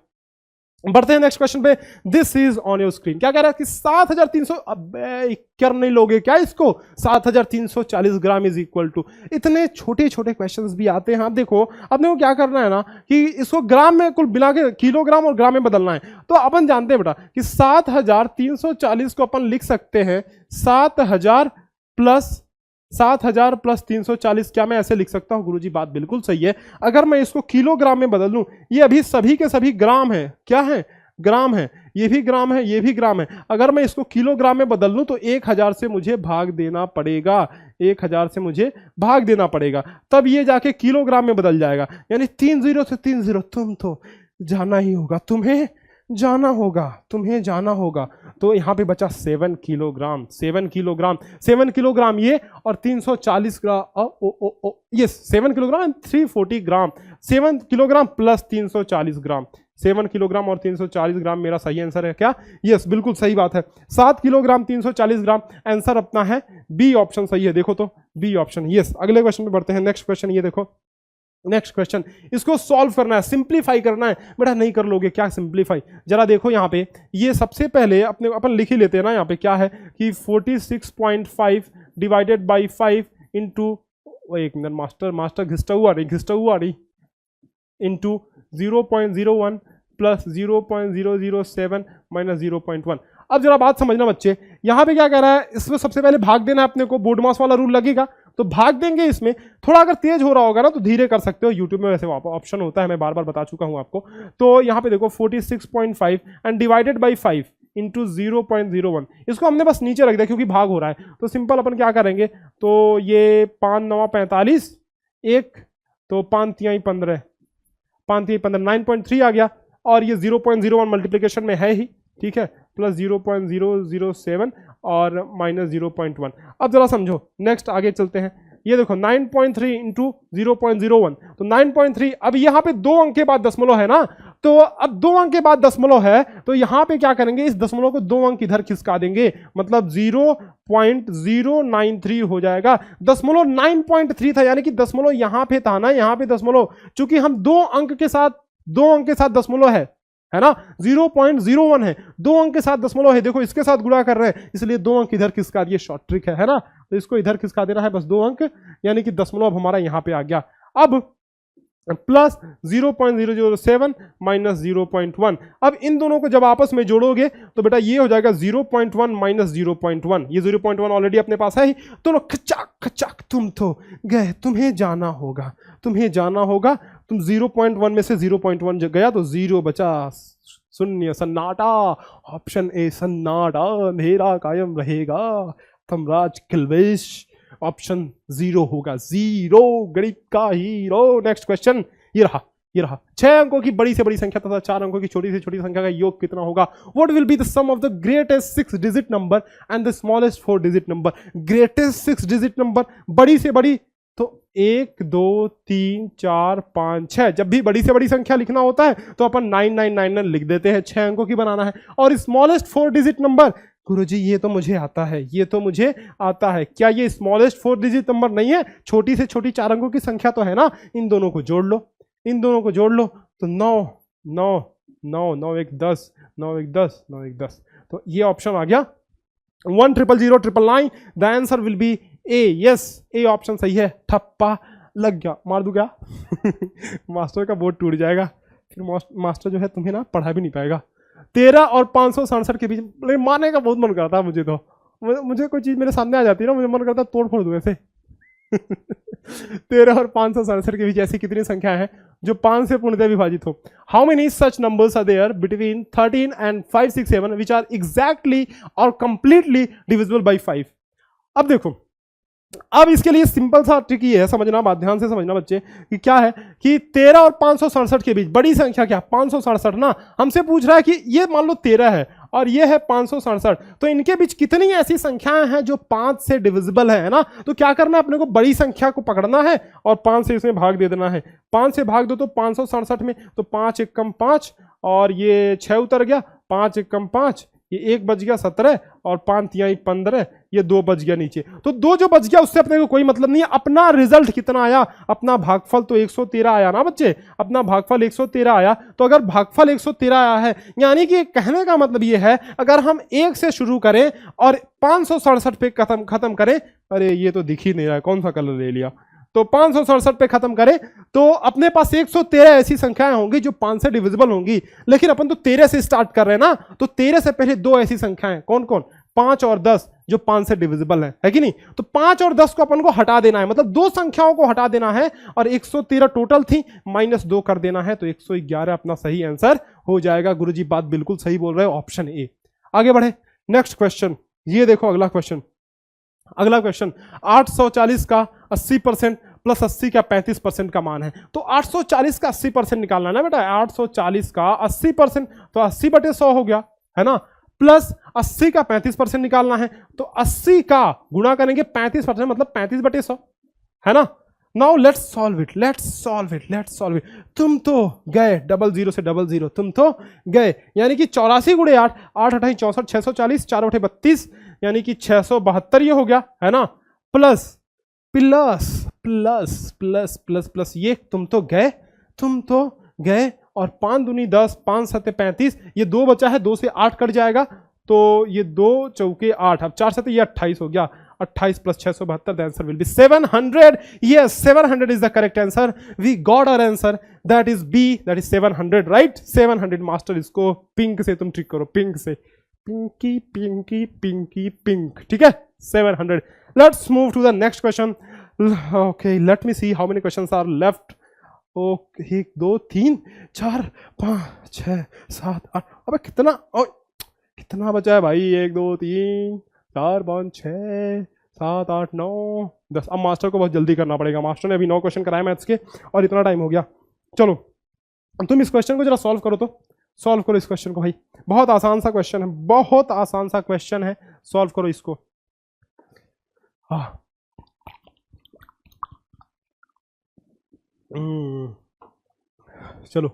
[SPEAKER 1] बढ़ते हैं नेक्स्ट क्वेश्चन पे। This is on your screen, क्या कह रहा है कि 7,300, अबे कर नहीं लोगे क्या इसको, 7,340 ग्राम इज इक्वल टू, इतने छोटे छोटे क्वेश्चंस भी आते हैं। आप देखो अपने को क्या करना है ना कि इसको ग्राम में कुल मिला के किलोग्राम और ग्राम में बदलना है। तो अपन जानते हैं बेटा कि 7,340 को अपन लिख सकते हैं 7,000 प्लस 340, क्या मैं ऐसे लिख सकता हूं गुरुजी? बात बिल्कुल सही है। अगर मैं इसको किलोग्राम में बदल दूं, ये अभी सभी के सभी ग्राम है, क्या है, ग्राम है, ये भी ग्राम है, ये भी ग्राम है। अगर मैं इसको किलोग्राम में बदल दूं तो 1,000 से मुझे भाग देना पड़ेगा, 1,000 से मुझे भाग देना पड़ेगा, तब ये जाके किलोग्राम में बदल जाएगा। यानी 3 0 से 3 0, तुम तो जाना ही होगा, तुम्हें जाना होगा, तुम्हें जाना होगा। तो यहां पे बचा 7 किलोग्राम, 7 किलोग्राम, 7 किलोग्राम ये, और 340 ग्राम, ये 7 kilogram and 340 gram, 7 kilogram plus 340 gram, 7 kilogram और 340 ग्राम मेरा सही आंसर है क्या? यस, बिल्कुल सही बात है, 7 किलोग्राम 340 ग्राम आंसर अपना है बी ऑप्शन सही है। देखो तो बी ऑप्शन। यस, अगले क्वेश्चन पे बढ़ते हैं। नेक्स्ट क्वेश्चन ये देखो, नेक्स्ट क्वेश्चन, इसको सॉल्व करना है, सिंप्लीफाई करना है। बेटा नहीं कर लोगे क्या सिंप्लीफाई? जरा देखो यहाँ पे, ये सबसे पहले अपन लिख ही लेते हैं ना, यहाँ पे क्या है कि 46.5 डिवाइडेड बाई 5 इंटू, एक मिनट मास्टर घिसटा हुआ नहीं, इंटू 0.01 प्लस 0.007 माइनस 0.1। अब जरा बात समझना बच्चे, यहां पे क्या कह रहा है, इसमें सबसे पहले भाग देना है अपने को, बोर्ड मास वाला रूल लगेगा तो भाग देंगे। इसमें थोड़ा अगर तेज हो रहा होगा ना तो धीरे कर सकते हो, यूट्यूब में वैसे ऑप्शन होता है, मैं बार बार बता चुका हूं आपको। तो यहां पे देखो 46.5 एंड डिवाइडेड बाई 5 इंटू 0.01, इसको हमने बस नीचे रख दिया क्योंकि भाग हो रहा है। तो सिंपल अपन क्या करेंगे, तो ये 5 9 45, एक तो 5 3 15, 5 3 15, 9.3 आ गया, और ये 0.01 मल्टीप्लीकेशन में है ही, ठीक है, प्लस 0.007 और माइनस 0.1। अब जरा समझो, नेक्स्ट आगे चलते हैं। ये देखो 9.3 इंटू 0.01, तो 9.3। अब यहाँ पे 2 अंक के बाद दशमलव है ना, तो अब 2 अंक के बाद दशमलव है, तो यहाँ पे क्या करेंगे, इस दशमलव को 2 अंक इधर खिसका देंगे, मतलब 0.093 हो जाएगा। दशमलव 9.3 था, यानी कि दशमलव यहाँ पे था ना, यहाँ पे दशमलव, चूंकि हम 2 अंक के साथ दशमलव है ना, 0.01 है, 2 अंक के साथ दशमलव है, देखो इसके साथ गुणा कर रहे हैं, इसलिए 2 अंक इधर खिसका दिए, शॉर्ट ट्रिक है ना, तो इसको इधर खिसका देना है बस 2 अंक, यानी कि दशमलव हमारा यहां पे आ गया। अब प्लस 0.007 माइनस 0.1, अब इन दोनों को जब आपस में जोड़ोगे तो बेटा ये हो जाएगा 0.1 माइनस 0.1, ये 0.1 ऑलरेडी अपने पास है ही, तो खचाक खचाक तुम तो गए, तुम्हें जाना होगा, तुम्हें जाना होगा। तुम 0.1 में से 0.1 गया तो 0 बचा, शून्य, सन्नाटा, ऑप्शन ए सन्नाटा, अंधेरा कायम रहेगा, तमराज किलवेश ऑप्शन 0 होगा, 0 गणित का हीरो। नेक्स्ट क्वेश्चन ये रहा, ये रहा। 6 अंकों की बड़ी से बड़ी संख्या तथा 4 अंकों की छोटी से छोटी संख्या का योग कितना होगा? What will be the sum of the greatest 6 digit number and the smallest 4 digit number? Greatest 6 digit number, बड़ी से बड़ी, तो 1 2 3 4 5 6। जब भी बड़ी से बड़ी संख्या लिखना होता है तो अपन 9999 लिख देते हैं, 6 अंकों की बनाना है। और स्मॉलेस्ट 4 डिजिट नंबर, गुरुजी ये तो मुझे आता है, ये तो मुझे आता है। क्या ये स्मॉलेस्ट 4 डिजिट नंबर नहीं है? छोटी से छोटी 4 अंकों की संख्या तो है ना, इन दोनों को जोड़ लो, इन दोनों को जोड़ लो, तो 9 9 9 9 1 10 9 1 10 9 1 10। तो ये ऑप्शन आ गया 1 0 0 0 9 9। The answer will B A. Yes, A option सही है। ठप्पा लग गया, मार दूं क्या? मास्टर का बोर्ड टूट जाएगा, फिर मास्टर जो है तुम्हें ना पढ़ा भी नहीं पाएगा। 13 और 567 के बीच मारने का बहुत मन करता है मुझे। तो मुझे कोई चीज मेरे सामने आ जाती है ना, मुझे मन करता है तोड़ फोड़ दूं ऐसे। 13 और 567 के बीच ऐसी कितनी संख्या है जो 5 से पूर्णतः विभाजित हो? How many such numbers are there between 13 and 5 6 7 which are exactly और कंप्लीटली डिविजिबल बाई 5? अब देखो, अब इसके लिए सिंपल सा ट्रिक ये है, समझना, बात ध्यान से समझना बच्चे, कि क्या है कि 13 और 567 के बीच बड़ी संख्या क्या? 567 ना। हमसे पूछ रहा है कि ये मान लो 13 है और ये है 567, तो इनके बीच कितनी ऐसी संख्याएं हैं जो 5 से डिविजिबल है ना? तो क्या करना है, अपने को बड़ी संख्या को पकड़ना है और 5 से इसमें भाग दे देना है। 5 से भाग दो तो 567 में, तो 5 1 कम 5 और ये 6 उतर गया, 5 1 कम 5, ये 1 बच गया 17 और 5 3 15, ये 2 बच गया नीचे। तो 2 जो बच गया उससे अपने को कोई मतलब नहीं है। अपना रिजल्ट कितना आया? अपना भागफल तो 113 आया ना बच्चे, अपना भागफल 113 आया। तो अगर भागफल 113 आया है, यानी कि कहने का मतलब ये है, अगर हम 1 से शुरू करें और 567 पे खत्म करें, अरे ये तो दिख ही नहीं रहा है, कौन सा कलर ले लिया, तो 567 पे खत्म करें तो अपने पास 113 ऐसी संख्याएं होंगी जो 5 से डिविजिबल होंगी। लेकिन अपन तो 13 से स्टार्ट कर रहे हैं ना, तो 13 से पहले 2 ऐसी संख्याएं, कौन कौन? 5 और 10, जो 5 से डिविजिबल है कि नहीं? तो 5 और 10 को अपन को हटा देना है, मतलब 2 संख्याओं को हटा देना है, और 113 टोटल थी, -2 कर देना है, तो 111 अपना सही आंसर हो जाएगा। गुरुजी बात बिल्कुल सही बोल रहे हो, ऑप्शन ए। आगे बढ़े, नेक्स्ट क्वेश्चन, ये देखो अगला क्वेश्चन। अगला क्वेश्चन, 840 का 80% प्लस 80 का 35% का मान है। तो 840 का 80% निकालना है ना बेटा। 840 का 80% तो 80/100 हो गया, है ना, प्लस 80 का 35% निकालना है, तो 80 का गुणा करेंगे 35%, मतलब 35/100, है ना। Now let's solve it, let's solve it, let's solve it. तुम तो गए 00 से 00, तुम तो गए, यानी कि 84 गुणे 8, 8 8 64, 640, 4 8 32, यानी कि 672 ये हो गया, है ना, plus plus plus plus plus plus, ये तुम तो गए, तुम तो गए, और 5 दूनी 10, 5 7 35, ये 2 बचा है, 2 से 8 कट जाएगा, तो ये 2 चौके 8, अब 4 7 ये 28 हो गया, 28 plus 672, the answer will be 700। Yes, 700 is the correct answer. We got our answer, that is B, that is 700, right. 700। Master इसको पिंक से तुम ट्रिक करो, पिंक से, पिंकी पिंकी पिंकी पिंक, ठीक है, 700। Let's move to the next question. Okay, let me see how many questions are left. Okay, 1 2 3 4 5 6 7 8, अबे कितना कितना बचा है भाई? 1 2 3 4 5 6 7 8 9 10। अब मास्टर को बहुत जल्दी करना पड़ेगा, मास्टर ने अभी 9 क्वेश्चन कराए मैथ्स के और इतना टाइम हो गया। चलो तुम इस क्वेश्चन को जरा सॉल्व करो, तो सॉल्व करो इस क्वेश्चन को भाई, बहुत आसान सा क्वेश्चन है, बहुत आसान सा क्वेश्चन है, सॉल्व करो इसको। चलो,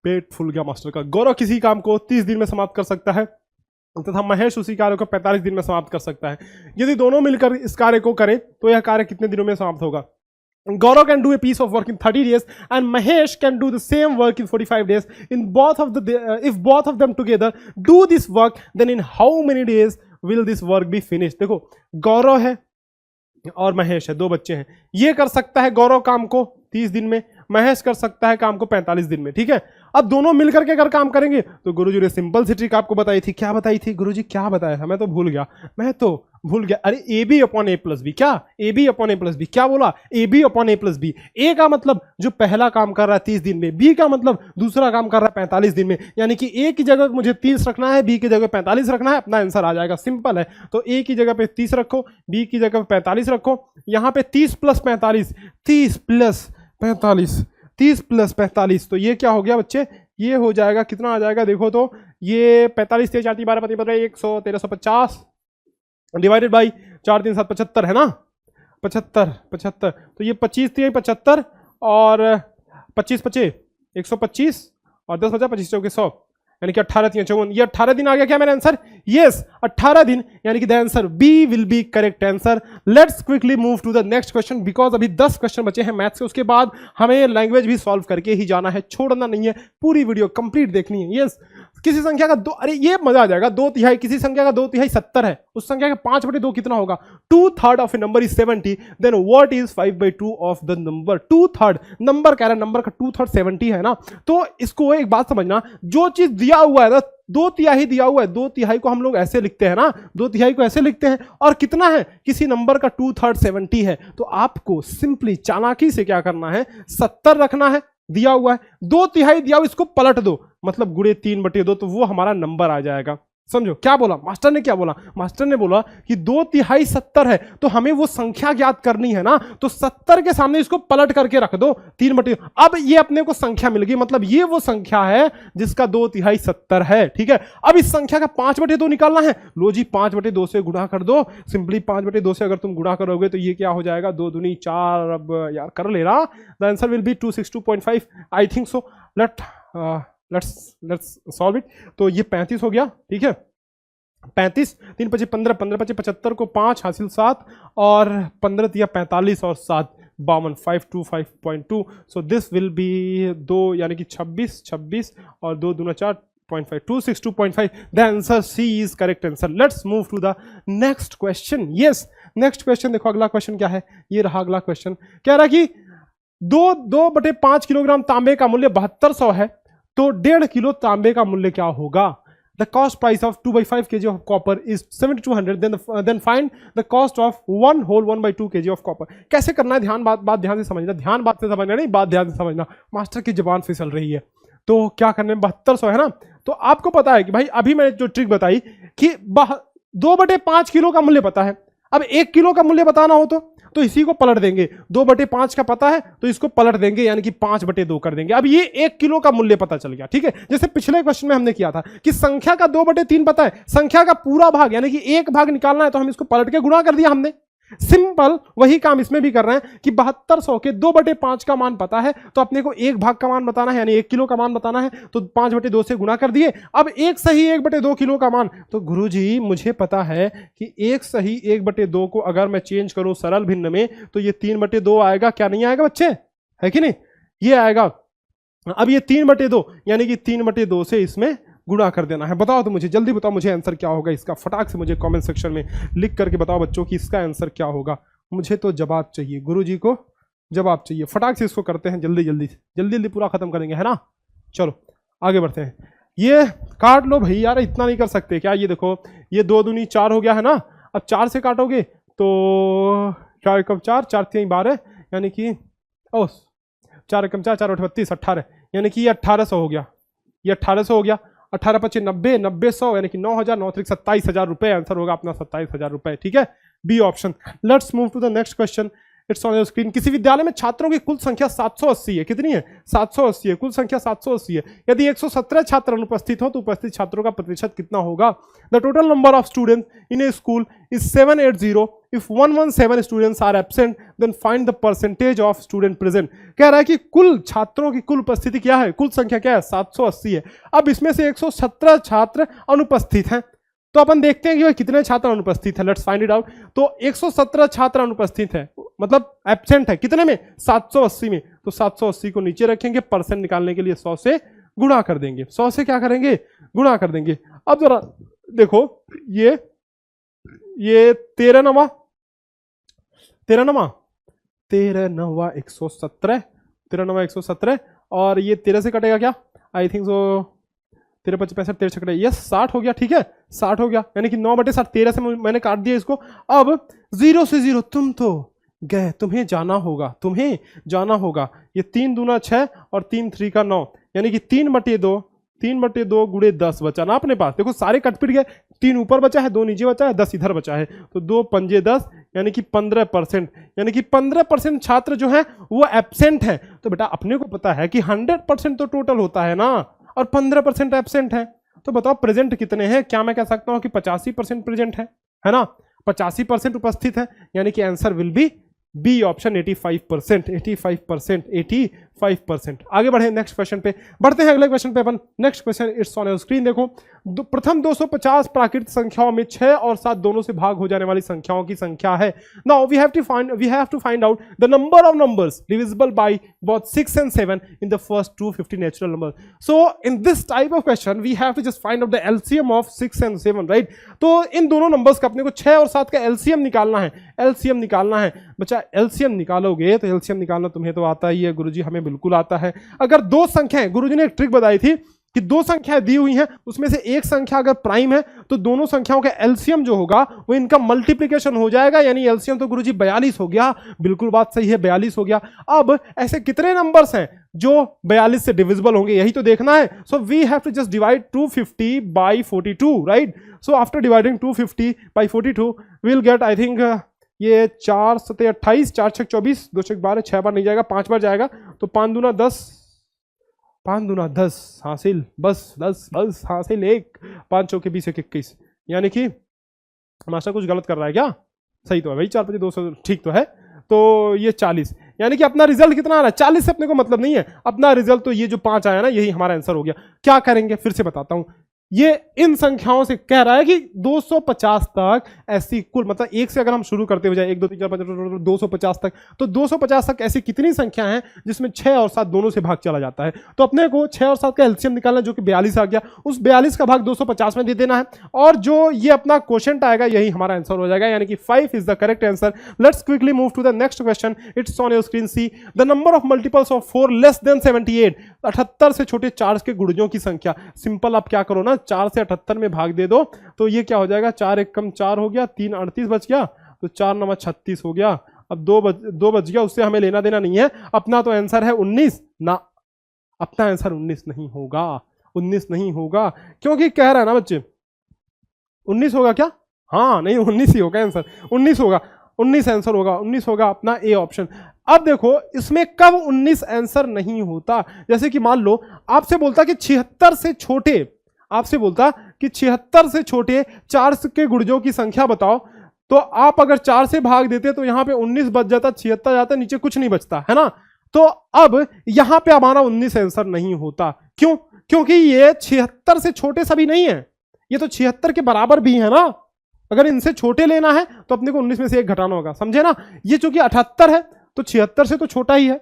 [SPEAKER 1] पेट फूल गया मास्टर का। गौरव किसी काम को 30 दिन में समाप्त कर सकता है तथा महेश उसी कार्य को 45 दिन में समाप्त कर सकता है। यदि दोनों मिलकर इस कार्य को करें तो यह कार्य कितने दिनों में समाप्त होगा? Gaurav can do a piece of work in 30 days and Mahesh can do the same work in 45 days. In both of the if both of them together do this work, then in how many days will this work be finished? देखो, गौरव है और महेश है, 2 बच्चे हैं। ये कर सकता है गौरव काम को 30 दिन में, महेश कर सकता है काम को 45 दिन में, ठीक है। अब दोनों मिलकर के अगर काम करेंगे तो गुरुजी ने सिंपल सी ट्रिक आपको बताई थी। क्या बताई थी गुरुजी, क्या बताया था, मैं तो भूल गया, अरे A B upon A plus B, क्या A B upon A plus B, क्या बोला, A B upon A plus B. A का मतलब जो पहला काम कर रहा है 30 दिन में, बी का मतलब दूसरा काम कर रहा है 45 दिन में, यानी कि ए की जगह मुझे 30 रखना है, बी की जगह 45 रखना है, अपना आंसर आ जाएगा, सिंपल है। तो ए की जगह पे 30 रखो, बी की जगह पे 45 रखो, यहां पे 30 प्लस 45, 30 प्लस 45, 30 प्लस 45, तो ये क्या हो गया बच्चे, ये हो जाएगा, कितना आ जाएगा देखो तो, ये 45 से 4 12 15 100 1350 डिवाइडेड बाई 4 3 7 75 है ना, 75, तो ये 25 3 75 और 25 25 125 और 10 50 25 चौके 100, यानी कि 18 3 54, ये 18 दिन आ गया क्या मेरा आंसर, यस 18 दिन, यानी कि the answer B will be correct answer. Let's quickly move to the next question, because अभी 10 क्वेश्चन बचे हैं मैथ्स के, उसके बाद हमें लैंग्वेज भी सॉल्व करके ही जाना है, छोड़ना नहीं है, पूरी वीडियो कंप्लीट देखनी है। यस, किसी संख्या का दो, अरे ये मजा आ जाएगा, 2/3, किसी संख्या का 2/3 70 है, उस संख्या का 5/2 कितना होगा, 2/3 of a number is 70, then what is 5/2 of the number, 2/3 number कह रहा है, नंबर का 2/3 70 है ना। तो इसको एक बात समझना, जो चीज दिया हुआ है ना, 2/3 दिया हुआ है, 2/3 को हम लोग ऐसे लिखते हैं ना, 2/3 को ऐसे लिखते हैं, और कितना है, किसी नंबर का 2/3 70 है, तो आपको सिंपली चालाकी से क्या करना है, 70 रखना है, दिया हुआ है, 2/3 दिया हुआ, इसको पलट दो, मतलब गुणे 3/2, तो वो हमारा नंबर आ जाएगा। समझो क्या बोला मास्टर ने, क्या बोला मास्टर ने, बोला कि 2/3 70 है, तो हमें वो संख्या ज्ञात करनी है ना, तो 70 के सामने इसको पलट करके रख दो 3/2, अब ये अपने को संख्या मिल गई, मतलब ये वो संख्या है जिसका 2/3 70 है, ठीक है। अब इस संख्या का 5/2 निकालना है, लो जी 5/2 से गुणा कर दो, सिंपली 5/2 से अगर तुम गुणा करोगे तो ये क्या हो जाएगा, 2 दूनी 4, अब यार कर ले रहा, the answer will B 262.5, I think so. Let's solve it. तो ये 35 हो गया, ठीक है, 35 3 5 15 15 5 75 को 5 हासिल 7 और 15 दिया 45 और 7 52, 525.2, सो दिस विल बी 2, यानी कि 26 और 2 दूना 4.5, 262.5, the answer C is correct answer. Let's move to the next question. Yes, next question देखो, अगला क्वेश्चन क्या है, ये रहा अगला क्वेश्चन, कह रहा है कि 2/5 किलोग्राम तांबे का मूल्य 7200 है, तो 1.5 किलो तांबे का मूल्य क्या होगा। The cost price of 2/5 kg of copper is 7200, then find the cost of 1/2 kg of copper. कैसे करना है, बात ध्यान से समझना, बात से समझना नहीं, बात ध्यान से समझना, मास्टर की जुबान फिसल रही है। तो क्या करना है, 7200 है ना, तो आपको पता है कि भाई अभी मैंने जो ट्रिक बताई कि 2/5 किलो का मूल्य पता है, अब 1 किलो का मूल्य बताना हो तो इसी को पलट देंगे, 2/5 का पता है तो इसको पलट देंगे, यानी कि 5/2 कर देंगे। अब ये 1 किलो का मूल्य पता चल गया, ठीक है। जैसे पिछले क्वेश्चन में हमने किया था कि संख्या का 2/3 पता है, संख्या का पूरा भाग यानी कि 1 भाग निकालना है, तो हम इसको पलट के गुणा कर दिया हमने, सिंपल। वही काम इसमें भी कर रहे हैं कि 7200 के 2/5 का मान पता है, तो अपने को 1 भाग का मान बताना है, यानी 1 किलो का मान बताना है, तो 5/2 से गुणा कर दिए। अब 1 सही 1/2 किलो का मान, तो गुरुजी मुझे पता है कि 1 सही 1/2 को अगर मैं चेंज करूं सरल भिन्न में, तो ये 3/2 आएगा, क्या नहीं आएगा बच्चे, है कि नहीं, ये आएगा। अब ये 3/2 यानी कि 3/2 से इसमें गुणा कर देना है। बताओ तो मुझे, जल्दी बताओ मुझे आंसर क्या होगा इसका, फटाक से मुझे कमेंट सेक्शन में लिख करके बताओ बच्चों कि इसका आंसर क्या होगा। मुझे तो जवाब चाहिए, गुरुजी को जवाब चाहिए, फटाक से इसको करते हैं, जल्दी पूरा खत्म करेंगे, है ना। चलो आगे बढ़ते हैं, ये काट लो भाई यार, इतना नहीं कर सकते क्या। ये देखो, ये 2 दूनी 4 हो गया है ना, अब 4 से काटोगे तो 4 एकम 4, 4 3 12, यानी कि 4 एकम 4, 4 8 32 18, यानी कि ये 1800 हो गया, ये 1800 हो गया, 18 25 90 90 100, यानी कि 9000 9 27,000 रुपए, आंसर होगा अपना 27,000 रुपए, ठीक है, B option. Let's move to the next question, it's on your screen. किसी विद्यालय में छात्रों की कुल संख्या 780 है, कितनी है, 780 है, कुल संख्या 780 है। यदि 117 छात्र अनुपस्थित हो तो उपस्थित छात्रों का प्रतिशत कितना होगा। The total number of students in a school is 780, if 117 students are absent then find the percentage of student present. कह रहा है कि कुल छात्रों की कुल उपस्थिति क्या है, कुल संख्या क्या है, 780 है। अब इसमें से 117 छात्र अनुपस्थित हैं, तो अपन देखते हैं कि भाई कितने छात्र अनुपस्थित है, लेट्स फाइंड इट आउट। तो 117 छात्र अनुपस्थित है, मतलब एब्सेंट है, कितने में, 780 में, तो 780 को नीचे रखेंगे, परसेंट निकालने के लिए 100 से गुणा कर देंगे, 100 से क्या करेंगे, गुणा कर देंगे। अब जरा देखो, ये 13 नवा 117, 13 9 117 और ये 13 से कटेगा क्या, आई थिंक सो 13 25 65 13 कटे, यस 60 हो गया, ठीक है 60 हो गया, यानी कि 9/60 13 से मैंने काट दिया इसको। अब 0 से 0 तुम तो गए, तुम्हें जाना होगा। ये 3 दूना 6 और 3 3 का 9, यानी कि 3/2 गुणे 10 बचा ना अपने पास। देखो सारे कट पिट गए, 3 ऊपर बचा है, 2 नीचे बचा है, 10 इधर बचा है, तो 2 पंजे 10, यानी कि 15%, यानी कि 15% छात्र जो है वो एब्सेंट है। तो बेटा अपने को पता है कि 100% तो टोटल होता है ना, और 15% एब्सेंट है, तो बताओ प्रेजेंट कितने हैं। क्या मैं कह सकता हूं कि 85% प्रेजेंट है ना, 85% उपस्थित है, यानी कि answer will be B option 85%। आगे बढ़े नेक्स्ट क्वेश्चन पे, बढ़ते हैं अगले क्वेश्चन पे अपन। Next question it's on your screen. देखो प्रथम 250 प्राकृतिक संख्याओं में 6 और 7 दोनों से भाग हो जाने वाली संख्याओं की संख्या है। Now we have to find out the number of numbers divisible by both 6 and 7 in the first 250 natural numbers. So in this type of question we have to just find out the LCM of 6 and 7, right? तो इन दोनों numbers का अपने को 6 और 7 का LCM निकालना है। बच्चा LCM निकालोगे तो LCM निकालना तुम्हें तो आता ही है गुरुजी, हमें बिल्कुल आता है। अगर दो संख्याएं, गुरुजी ने एक ट्रिक बताई थी कि दो संख्याएं दी हुई हैं, उसमें से एक संख्या अगर प्राइम है तो दोनों संख्याओं का एलसीएम जो होगा वो इनका मल्टीप्लिकेशन हो जाएगा, यानी एलसीएम तो गुरुजी 42 हो गया। बिल्कुल बात सही है, 42 हो गया। अब ऐसे कितने नंबर्स हैं जो 42 से डिविजिबल होंगे, यही तो देखना है। So we have to just divide 250 by 42, right? So after dividing 250 by 42 will get, I think ये 4 7 28, 4 6 24, 2 6 12, 6 बार नहीं जाएगा, 5 बार जाएगा, तो 5 दूना 10, 5 दूना 10 हासिल, बस 10 हासिल, 1 5 चौके 20 1 21, यानी कि मास्टर कुछ गलत कर रहा है क्या? सही तो है भाई, 4 5 200 ठीक तो है। तो ये 40, यानी कि अपना रिजल्ट कितना आ रहा है? 40 से अपने को मतलब नहीं है, अपना रिजल्ट तो ये जो 5 आया ना, यही हमारा आंसर हो गया। क्या करेंगे फिर से बताता हूं, ये इन संख्याओं से कह रहा है कि 250 तक ऐसी कुल, मतलब एक से अगर हम शुरू करते हुए जाए 1 2 3 4 5 250 तक, तो 250 तक ऐसी कितनी संख्या है जिसमें 6 और 7 दोनों से भाग चला जाता है। तो अपने को 6 और 7 का एलसीएम निकालना, जो कि 42 आ गया, उस 42 का भाग 250 में दे देना है, और जो ये अपना क्वेश्चन आएगा यही हमारा आंसर हो जाएगा, यानी कि 5 is the correct answer. Let's quickly move to the next question, it's on your screen. See the number of multiples of 4 less than 78, 78 से छोटे 4 के गुणजों की संख्या। सिंपल, आप क्या करो ना, 4 से 78 में भाग दे दो, तो ये क्या हो जाएगा, 4 1 कम 4 हो गया, 3 38 बच गया, तो 4 9 36 हो गया। अब 2 बच गया, उससे हमें लेना देना नहीं है, अपना तो आंसर है 19 ना, अपना आंसर 19 नहीं होगा, 19 नहीं होगा, क्योंकि कह रहा है ना बच्चे 19 होगा क्या? हाँ नहीं, 19 ही होगा आंसर, 19 होगा, 19 आंसर होगा, 19 होगा अपना ए ऑप्शन। अब देखो इसमें कब 19 आंसर नहीं होता, जैसे कि मान लो आपसे बोलता कि 76 से छोटे, आपसे बोलता कि 76 से छोटे 4 के गुणजों की संख्या बताओ, तो आप अगर 4 से भाग देते तो यहां पे 19 बच जाता, 76 जाता, नीचे कुछ नहीं बचता है ना। तो अब यहां पे हमारा 19 आंसर नहीं होता, क्यों? क्योंकि ये 76 से छोटे सभी नहीं है, ये तो 76 के बराबर भी है ना। अगर इनसे छोटे लेना है तो अपने को 19 में से 1 घटाना होगा, समझे ना। ये चूंकि 78 है तो 76 से तो छोटा ही है,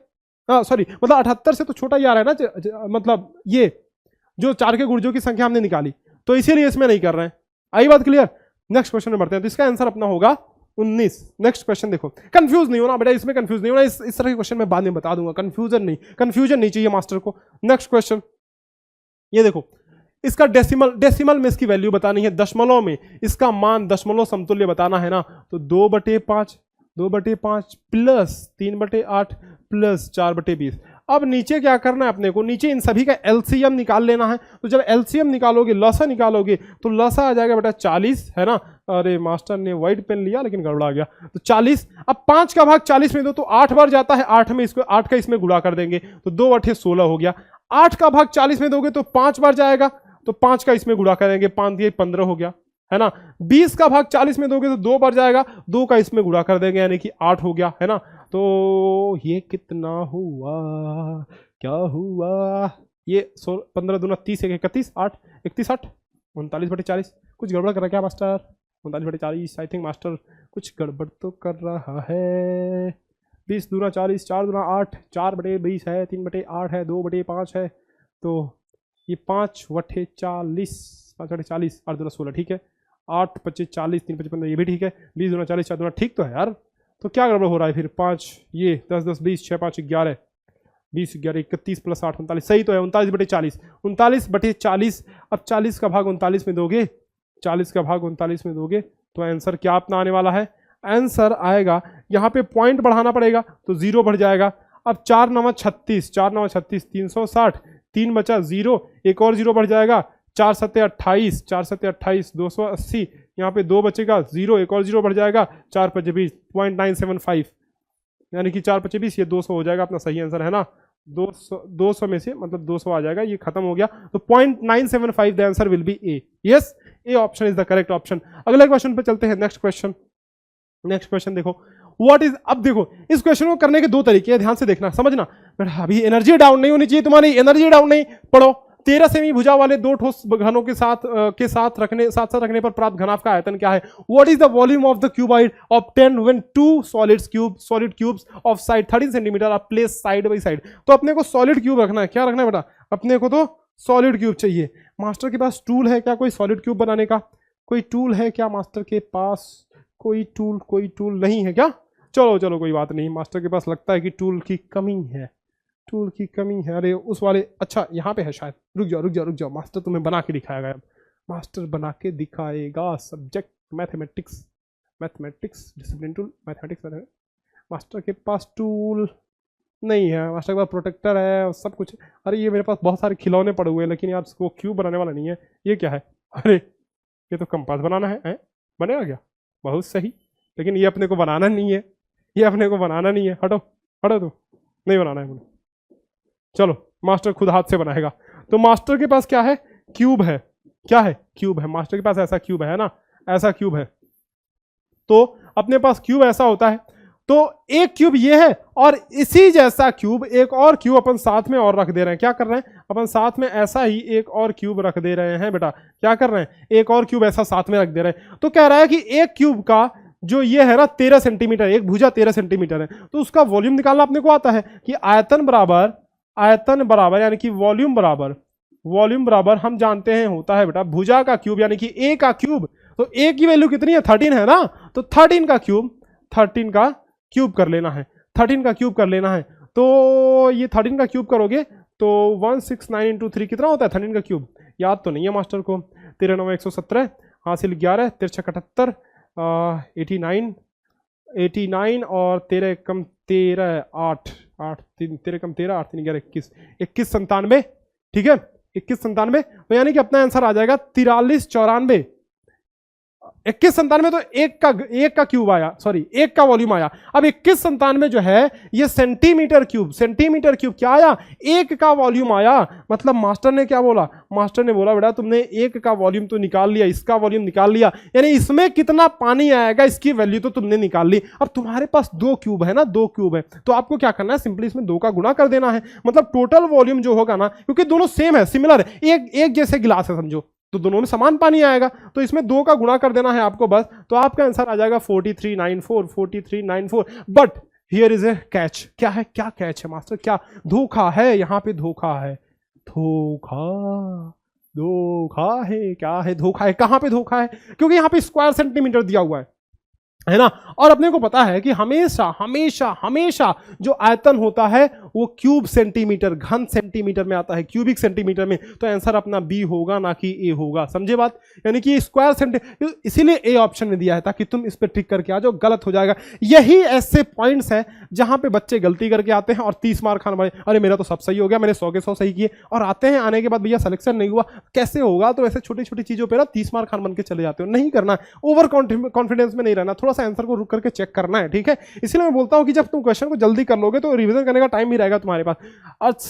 [SPEAKER 1] सॉरी मतलब 78 से तो छोटा ही आ रहा है ना, मतलब ये जो 4 के गुणजों की संख्या हमने निकाली, तो इसीलिए इसमें नहीं कर रहे हैं। आई बात क्लियर? नेक्स्ट क्वेश्चन में बढ़ते हैं, तो इसका आंसर अपना होगा 19। नेक्स्ट क्वेश्चन देखो, कंफ्यूज नहीं होना बेटा, इसमें कंफ्यूज नहीं होना, इस तरह के क्वेश्चन मैं बाद में बता दूंगा, कंफ्यूजन नहीं चाहिए मास्टर को। नेक्स्ट क्वेश्चन ये देखो, इसका डेसिमल में इसकी वैल्यू बतानी है, दशमलव में इसका मान दशमलव समतुल्य बताना है ना, तो 2/5 प्लस 3/8 प्लस 4/20। अब नीचे क्या करना है अपने को, नीचे इन सभी का एलसीएम निकाल लेना है। तो जब एलसीएम निकालोगे, लसा निकालोगे, तो लसा आ जाएगा बेटा 40, है ना। अरे मास्टर ने व्हाइट पेन लिया लेकिन गड़बड़ा गया, तो 40। अब 5 का भाग 40 में दो तो 8 बार जाता है, 8 में इसको 8 का इसमें गुणा कर देंगे, तो 2/16 हो गया। 8 का भाग 40 में दोगे तो 5 बार जाएगा, तो 5 का इसमें गुणा करेंगे, 5 दिए 15 हो गया, है ना। 20 का भाग 40 में दोगे तो 2 बार जाएगा, 2 का इसमें गुणा कर देंगे, यानी कि 8 हो गया, है ना। तो ये कितना हुआ, क्या हुआ, ये 15 दूना 30 1 31 8 31 8 39/40। कुछ गड़बड़ कर रहा है क्या मास्टर? 39/40, आई थिंक मास्टर कुछ गड़बड़ तो कर रहा है। 20 दूना 40, 4 दूना 8, 4/20 है, 3/8 है, 2/5 है, तो ये 5/40, 5/40, 8 दूना 16, ठीक है। 8 25 40, 3 25 15, ये भी ठीक है। 20 दूना 40, 4 दूना, ठीक तो है यार। तो क्या गड़बड़ हो रहा है फिर? 5 ये 10 10 20 6 5 11, 20 11 31 प्लस 8 39, सही तो है 39/40, 39/40। अब 40 का भाग 39 में दोगे, 40 का भाग 39 में दोगे तो आंसर क्या अपना आने वाला है? आंसर आएगा, यहाँ पे पॉइंट बढ़ाना पड़ेगा तो 0 बढ़ जाएगा। अब 4 9 36, 4 9 36 360, 3 बचा 0, एक और 0 बढ़ जाएगा, 4 7 28, 4 7 28 280, यहाँ पे 2 बचेगा 0, एक और 0 बढ़ जाएगा, 4 5 20 0.975, यानी कि 4 5 20, ये 200 हो जाएगा अपना सही आंसर है ना। 200 में से मतलब 200 आ जाएगा, ये खत्म हो गया तो 0.975 the answer will B A. Yes, A option is the correct option. अगले क्वेश्चन पे चलते हैं, नेक्स्ट क्वेश्चन। नेक्स्ट क्वेश्चन देखो, व्हाट इज, अब देखो इस क्वेश्चन को करने के दो तरीके हैं, ध्यान से देखना समझना। अभी एनर्जी डाउन नहीं होनी चाहिए तुम्हारी, एनर्जी डाउन नहीं, पढ़ो। 13 सेमी भुजा वाले दो ठोस घनों के साथ रखने पर प्राप्त घनाभ का आयतन क्या है? What is the volume of the cuboid obtained when two solid cubes of side 13 centimetre are placed side by side. तो अपने को सॉलिड क्यूब रखना है, क्या रखना है बेटा? अपने को तो सॉलिड क्यूब चाहिए। मास्टर के पास टूल है क्या कोई सॉलिड क्यूब बनाने का? कोई टूल है क्या मास्टर के पास? कोई टूल नहीं है क्या? चलो कोई बात नहीं, मास्टर के पास लगता है कि टूल की कमी है, टूल की कमी है। अरे उस वाले, अच्छा यहाँ पे है शायद, रुक जाओ, मास्टर तुम्हें बना के दिखाएगा। मास्टर बना के दिखाएगा, subject mathematics discipline tool mathematics. Master के पास टूल नहीं है, मास्टर के पास प्रोटेक्टर है और सब कुछ। अरे ये मेरे पास बहुत सारे खिलौने पड़े हुए हैं, लेकिन यार वो क्यूब बनाने वाला नहीं है। ये क्या है? अरे ये तो कंपास बनाना है, बनेगा क्या? बहुत सही, लेकिन ये अपने को बनाना नहीं है, ये अपने को बनाना नहीं है। हटो तो नहीं बनाना है मुझे। चलो मास्टर खुद हाथ से बनाएगा। तो मास्टर के पास क्या है? क्यूब है। क्या है? क्यूब है। मास्टर के पास ऐसा क्यूब है ना, ऐसा क्यूब है। तो अपने पास क्यूब ऐसा होता है, तो एक क्यूब ये है और इसी जैसा क्यूब एक और क्यूब अपन साथ में और रख दे रहे हैं। क्या कर रहे हैं? अपन साथ में ऐसा ही एक और क्यूब रख दे रहे हैं बेटा। क्या कर रहे हैं? एक और क्यूब ऐसा साथ में रख दे रहे हैं। तो कह रहा है कि एक क्यूब का जो ये है ना 13 सेंटीमीटर, एक भुजा 13 सेंटीमीटर है, तो उसका वॉल्यूम निकालना अपने को आता है कि आयतन बराबर यानी कि वॉल्यूम बराबर हम जानते हैं होता है बेटा भुजा का क्यूब यानी कि ए का क्यूब। तो ए की वैल्यू कितनी है? 13 है ना, तो 13 का क्यूब कर लेना है, 13 का क्यूब कर लेना है। तो ये 13 का क्यूब करोगे तो 169 इंटू 3 कितना होता है 13 का क्यूब? याद तो नहीं है मास्टर को। 13 9 117, हासिल 11, 13 78, 89 और 13 कम 13 8 3 13 कम 13 8 3 11 21 97। ठीक है, 21 97। तो यानी कि अपना आंसर आ जाएगा 43 94। 21 97 तो एक का क्यूब आया, सॉरी एक का वॉल्यूम आया। अब 21 97 जो है ये सेंटीमीटर क्यूब क्या आया? एक का वॉल्यूम आया। मतलब मास्टर ने क्या बोला? मास्टर ने बोला बेटा तुमने एक का वॉल्यूम तो निकाल लिया, इसका वॉल्यूम निकाल लिया, यानी इसमें कितना पानी आएगा इसकी वैल्यू तो तुमने निकाल ली। अब तुम्हारे पास दो क्यूब है ना, दो क्यूब है, तो आपको क्या करना है? सिंपली इसमें 2 का गुणा कर देना है। मतलब टोटल वॉल्यूम जो होगा ना, क्योंकि दोनों सेम है, सिमिलर है, एक जैसे गिलास है समझो, तो दोनों में समान पानी आएगा, तो इसमें 2 का गुणा कर देना है आपको बस। तो आपका आंसर आ जाएगा 4394। But here is a catch. क्या है? क्या कैच है मास्टर? क्या धोखा है? यहाँ पे धोखा है, धोखा है। क्या है? धोखा है। कहां पे धोखा है? क्योंकि यहाँ पे स्क्वायर सेंटीमीटर दिया हुआ है ना, और अपने को पता है कि हमेशा जो आयतन होता है वो क्यूब सेंटीमीटर, घन सेंटीमीटर में आता है, क्यूबिक सेंटीमीटर में। तो आंसर अपना बी होगा ना कि ए होगा, समझे बात? यानी कि स्क्वायर सेंटीमीटर, इसीलिए ए ऑप्शन में दिया है ताकि तुम इस पे टिक करके आ जाओ, गलत हो जाएगा। यही ऐसे पॉइंट्स है जहां पे बच्चे गलती करके आते हैं और 30 मार्क खाने वाले, अरे मेरा तो सब सही हो गया, मैंने 100 के 100 सही किए, और आते हैं आने के बाद भैया सिलेक्शन नहीं हुआ, कैसे होगा? तो ऐसे छोटी छोटी चीजों पर ना 30 मार्क खान बन के चले जाते हो। नहीं करना, ओवर कॉन्फिडेंस में नहीं रहना, थोड़ा सा आंसर को रुक करके चेक करना है, ठीक है? इसलिए मैं बोलता हूं कि जब तुम क्वेश्चन को जल्दी कर लोगे तो रिवीजन करने का टाइम भी रहेगा तुम्हारे पास।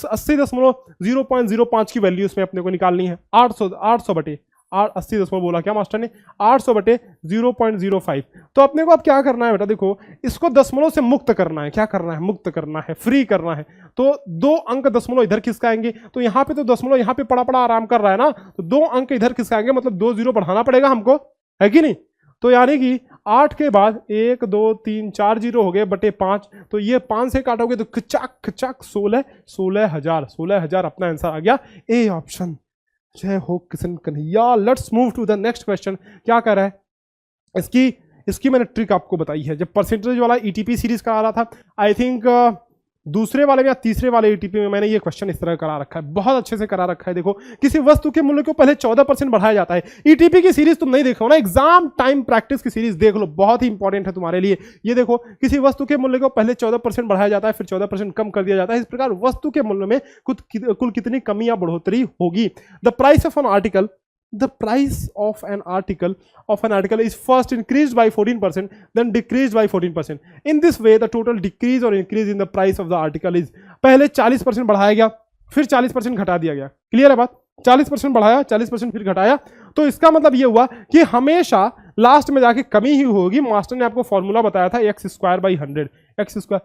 [SPEAKER 1] 80.05 की वैल्यू इसमें अपने को निकालनी है। 800 बटे 80 बोला क्या मास्टर ने? 800 बटे 0.05। तो अपने को अब क्या करना है बेटा? देखो इसको दशमलव से मुक्त करना है। क्या करना है? मुक्त करना है, फ्री करना है। तो 2 अंक दशमलव इधर खिसकाएंगे, तो यहाँ पे तो दशमलव यहाँ पे पड़ा आराम कर रहा है ना, तो 2 अंक इधर खिसकाएंगे, मतलब 2 0 बढ़ाना पड़ेगा हमको, है कि नहीं? तो यानी कि 8 के बाद 1 2 3 4 0 हो गए बटे 5, तो ये 5 से काटोगे तो खचाक 16,000 अपना आंसर आ गया, ए ऑप्शन। जय हो Kishan Kanhaiya. Let's move to the next question. क्या कर रहा है? इसकी मैंने ट्रिक आपको बताई है। जब परसेंटेज वाला ईटीपी सीरीज करा रहा था, आई थिंक दूसरे वाले या तीसरे वाले ईटीपी में मैंने ये क्वेश्चन इस तरह करा रखा है, बहुत अच्छे से करा रखा है। देखो, किसी वस्तु के मूल्य को पहले 14% बढ़ाया जाता है। ईटीपी की सीरीज तुम नहीं देखो ना, एग्जाम टाइम प्रैक्टिस की सीरीज देख लो, बहुत ही इंपॉर्टेंट है तुम्हारे लिए। ये देखो, किसी वस्तु के मूल्य को पहले 14% बढ़ाया जाता है, फिर 14% कम कर दिया जाता है। इस प्रकार वस्तु के मूल्य में कुल कितनी कमी या बढ़ोतरी होगी। The price of an article, the price of an article is first increased by 14%, then decreased by 14%. In this way the total decrease or increase in the price of the article is, पहले 40% बढ़ाया गया, फिर 40% घटा दिया गया। Clear है बात? 40% बढ़ाया, 40% फिर घटाया, तो इसका मतलब ये हुआ कि हमेशा लास्ट में जाके कमी ही होगी। मास्टर ने आपको फॉर्मूला बताया था x²/100, x²,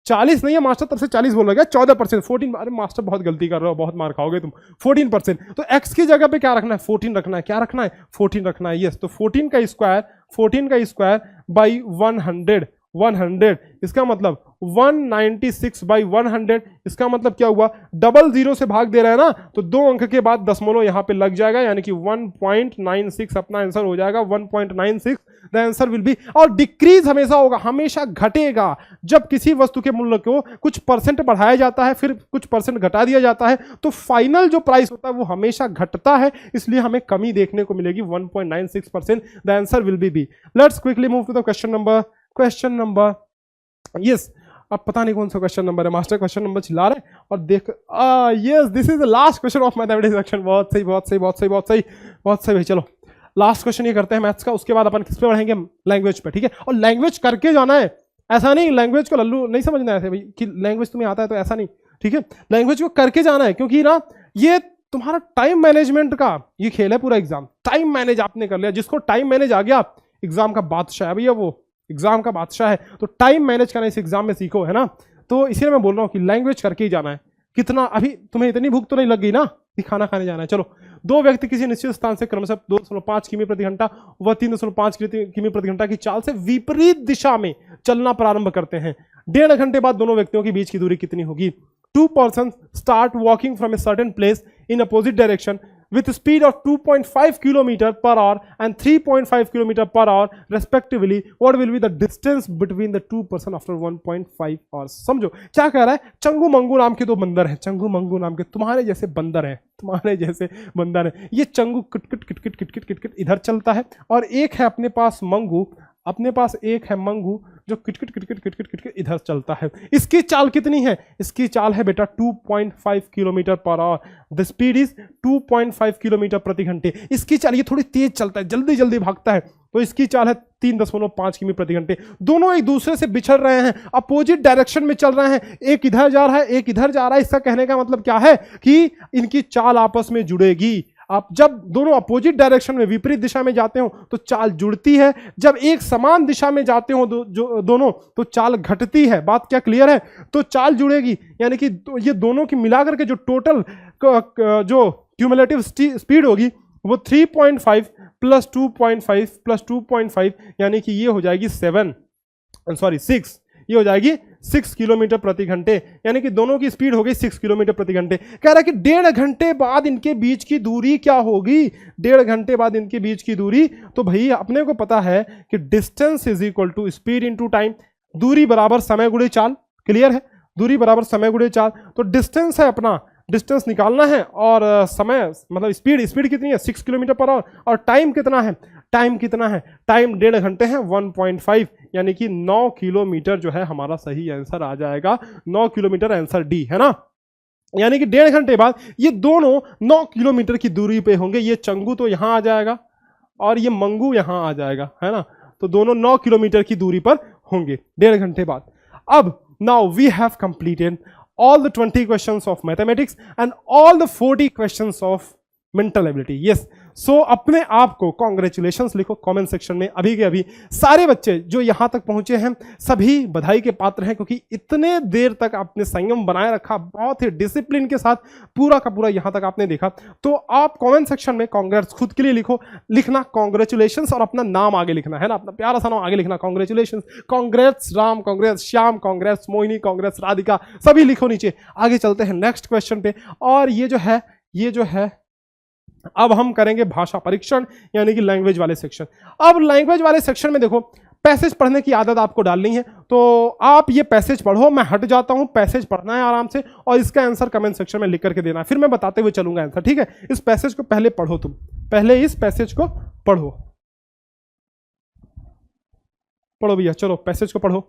[SPEAKER 1] 40 नहीं है मास्टर, तब से 40 बोल रहा है, 14%, 14। अरे मास्टर बहुत गलती कर रहे हो, बहुत मार खाओगे तुम। 14%, तो x की जगह पे क्या रखना है? 14 रखना है। क्या रखना है? 14 रखना है। यस, तो 14 का स्क्वायर बाई 100, इसका मतलब 196/100। इसका मतलब क्या हुआ? डबल जीरो से भाग दे रहा है ना, तो 2 अंक के बाद दशमलव यहां पे लग जाएगा, यानी कि 1.96 अपना आंसर हो जाएगा। 1.96 द आंसर विल बी। और डिक्रीज हमेशा होगा, हमेशा घटेगा। जब किसी वस्तु के मूल्य को कुछ परसेंट बढ़ाया जाता है, फिर कुछ परसेंट घटा दिया जाता है, तो फाइनल जो प्राइस होता है वो हमेशा घटता है, इसलिए हमें कमी देखने को मिलेगी 1.96%। The answer will be B. Let's quickly move to the question number yes. अब पता नहीं कौन सा क्वेश्चन नंबर है, मास्टर क्वेश्चन नंबर चिल्ला रहे और देख, yes, this is the last question of mathematics section. बहुत सही भाई। चलो लास्ट क्वेश्चन ये करते हैं मैथ्स का, उसके बाद अपन किस पे बढ़ेंगे? लैंग्वेज पे, ठीक है। और लैंग्वेज करके जाना है, ऐसा नहीं लैंग्वेज को लल्लू नहीं समझना है भाई कि लैंग्वेज तुम्हें आता है तो ऐसा नहीं, ठीक है। लैंग्वेज को करके जाना है, क्योंकि ना ये तुम्हारा टाइम मैनेजमेंट का ये खेल है पूरा। एग्जाम टाइम मैनेज आपने कर लिया, जिसको टाइम मैनेज आ गया एग्जाम का बादशाह है भैया, वो एग्जाम का बादशाह है। तो टाइम मैनेज करना इस एग्जाम में सीखो, है ना। तो इसलिए मैं बोल रहा हूँ कि लैंग्वेज करके ही जाना है। कितना, अभी तुम्हें इतनी भूख तो नहीं लग गई ना कि खाना खाने जाना है? चलो, 2 व्यक्ति किसी निश्चित स्थान से क्रमशः 2.5 किमी प्रति घंटा व 3.5 किमी प्रति घंटा की चाल से विपरीत दिशा में चलना प्रारंभ करते हैं। 1.5 घंटे बाद दोनों व्यक्तियों के बीच की दूरी कितनी होगी? 2 persons start walking from a certain place in opposite direction with a speed of 2.5 km per hour and 3.5 km per hour respectively. What will be the distance between the 2 persons after 1.5 hours? समझो क्या कह रहा है। चंगू मंगू नाम के 2 बंदर हैं, चंगू मंगू नाम के, तुम्हारे जैसे बंदर हैं, ये चंगू किटकिट इधर चलता है, और एक है अपने पास मंगू जो किटकिट इधर चलता है। इसकी चाल कितनी है? इसकी चाल है बेटा 2.5 kilometre per hour. The speed is 2.5 kilometre प्रति घंटे। इसकी चाल, ये थोड़ी तेज चलता है, जल्दी भागता है, तो इसकी चाल है 3.5 किमी प्रति घंटे। दोनों एक दूसरे से बिछड़ रहे हैं, अपोजिट डायरेक्शन में चल रहे हैं, एक इधर जा रहा है, एक इधर जा रहा है। इसका कहने का मतलब क्या है कि इनकी चाल आपस में जुड़ेगी। आप जब दोनों अपोजिट डायरेक्शन में, विपरीत दिशा में जाते हो तो चाल जुड़ती है, जब एक समान दिशा में जाते हो दोनों तो चाल घटती है। बात क्या क्लियर है? तो चाल जुड़ेगी, यानी कि ये दोनों की मिलाकर के जो टोटल जो क्यूमुलेटिव स्पीड होगी वो 3.5 प्लस 2.5 यानी कि ये हो जाएगी 6, ये हो जाएगी 6 किलोमीटर प्रति घंटे, यानी कि दोनों की स्पीड हो गई 6 किलोमीटर प्रति घंटे। कह रहा है कि 1.5 घंटे बाद इनके बीच की दूरी क्या होगी? 1.5 घंटे बाद इनके बीच की दूरी, तो भाई अपने को पता है कि distance is equal to speed into time. दूरी बराबर समय गुणे चाल। क्लियर है? दूरी बराबर समय गुणे चाल। तो डिस्टेंस है अपना, डिस्टेंस निकालना है, और समय मतलब स्पीड कितनी है? 6 किलोमीटर पर आवर। और टाइम कितना है? टाइम 1.5 घंटे है, 1.5 यानी कि 9 किलोमीटर जो है हमारा सही आंसर आ जाएगा। 9 किलोमीटर आंसर डी है ना। यानी कि 1.5 घंटे बाद ये दोनों 9 किलोमीटर की दूरी पे होंगे। ये चंगू तो यहां आ जाएगा और ये मंगू यहां आ जाएगा, है ना। तो दोनों 9 किलोमीटर की दूरी पर होंगे 1.5 घंटे बाद। अब now we have completed all the 20 questions of mathematics and all the 40 questions of mental ability. Yes, सो अपने आप को कॉन्ग्रेचुलेशंस लिखो कमेंट सेक्शन में अभी के अभी। सारे बच्चे जो यहाँ तक पहुंचे हैं सभी बधाई के पात्र हैं, क्योंकि इतने देर तक आपने संयम बनाए रखा, बहुत ही डिसिप्लिन के साथ पूरा का पूरा यहाँ तक आपने देखा। तो आप कमेंट सेक्शन में कांग्रेट्स खुद के लिए लिखना कांग्रेचुलेशंस, और अपना नाम आगे लिखना है ना, अपना प्यारा सा नाम आगे लिखना, congratulations, congrats Ram, congrats Shyam, congrats Mohini, congrats Radhika, सभी लिखो नीचे। आगे चलते हैं नेक्स्ट क्वेश्चन पे। और ये जो है अब हम करेंगे भाषा परीक्षण, यानी कि लैंग्वेज वाले सेक्शन। अब लैंग्वेज वाले सेक्शन में देखो पैसेज पढ़ने की आदत आपको डालनी है, तो आप ये पैसेज पढ़ो, मैं हट जाता हूं, पैसेज पढ़ना है आराम से और इसका आंसर कमेंट सेक्शन में लिख करके देना है, फिर मैं बताते हुए चलूंगा आंसर, ठीक है। इस पैसेज को पहले पढ़ो, तुम पहले इस पैसेज को पढ़ो, पढ़ो भैया, चलो पैसेज को पढ़ो।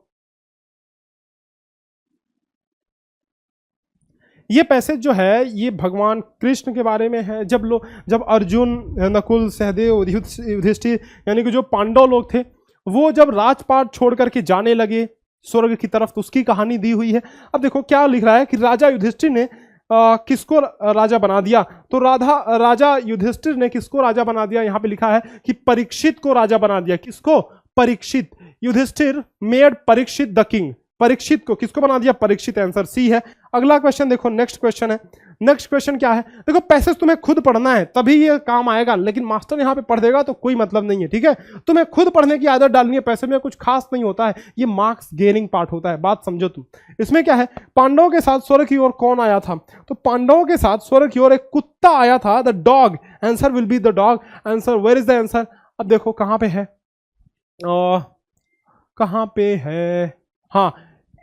[SPEAKER 1] ये पैसेज जो है ये भगवान कृष्ण के बारे में है। जब अर्जुन, नकुल, सहदेव, युधिष्ठिर यानी कि जो पांडव लोग थे वो जब राजपाट छोड़ करके जाने लगे स्वर्ग की तरफ, तो उसकी कहानी दी हुई है। अब देखो क्या लिख रहा है कि राजा युधिष्ठिर ने किसको राजा बना दिया, तो राजा युधिष्ठिर ने किसको राजा बना दिया, यहां पे लिखा है कि परीक्षित को राजा बना दिया। किसको? Parikshit. Yudhishthir made Parikshit the king. Parikshit को किसको बना दिया? परीक्षित। आंसर सी है। अगला क्वेश्चन देखो, नेक्स्ट क्वेश्चन है। नेक्स्ट क्वेश्चन क्या है? देखो पैसेज तुम्हें खुद पढ़ना है तभी ये काम आएगा, लेकिन मास्टर यहां पे पढ़ देगा तो कोई मतलब नहीं है, ठीक है। तुम्हें खुद पढ़ने की आदत डालनी है, पैसेज में कुछ खास नहीं होता है, ये मार्क्स गेनिंग पार्ट होता है, बात समझो तुम। इसमें क्या है? पांडवों के साथ स्वर्ग की ओर कौन आया था? तो पांडवों के साथ स्वर्ग की ओर एक कुत्ता आया था, the dog. Answer will be the dog. Answer, where is the answer? अब देखो कहां पे है, कहां पे है, हाँ,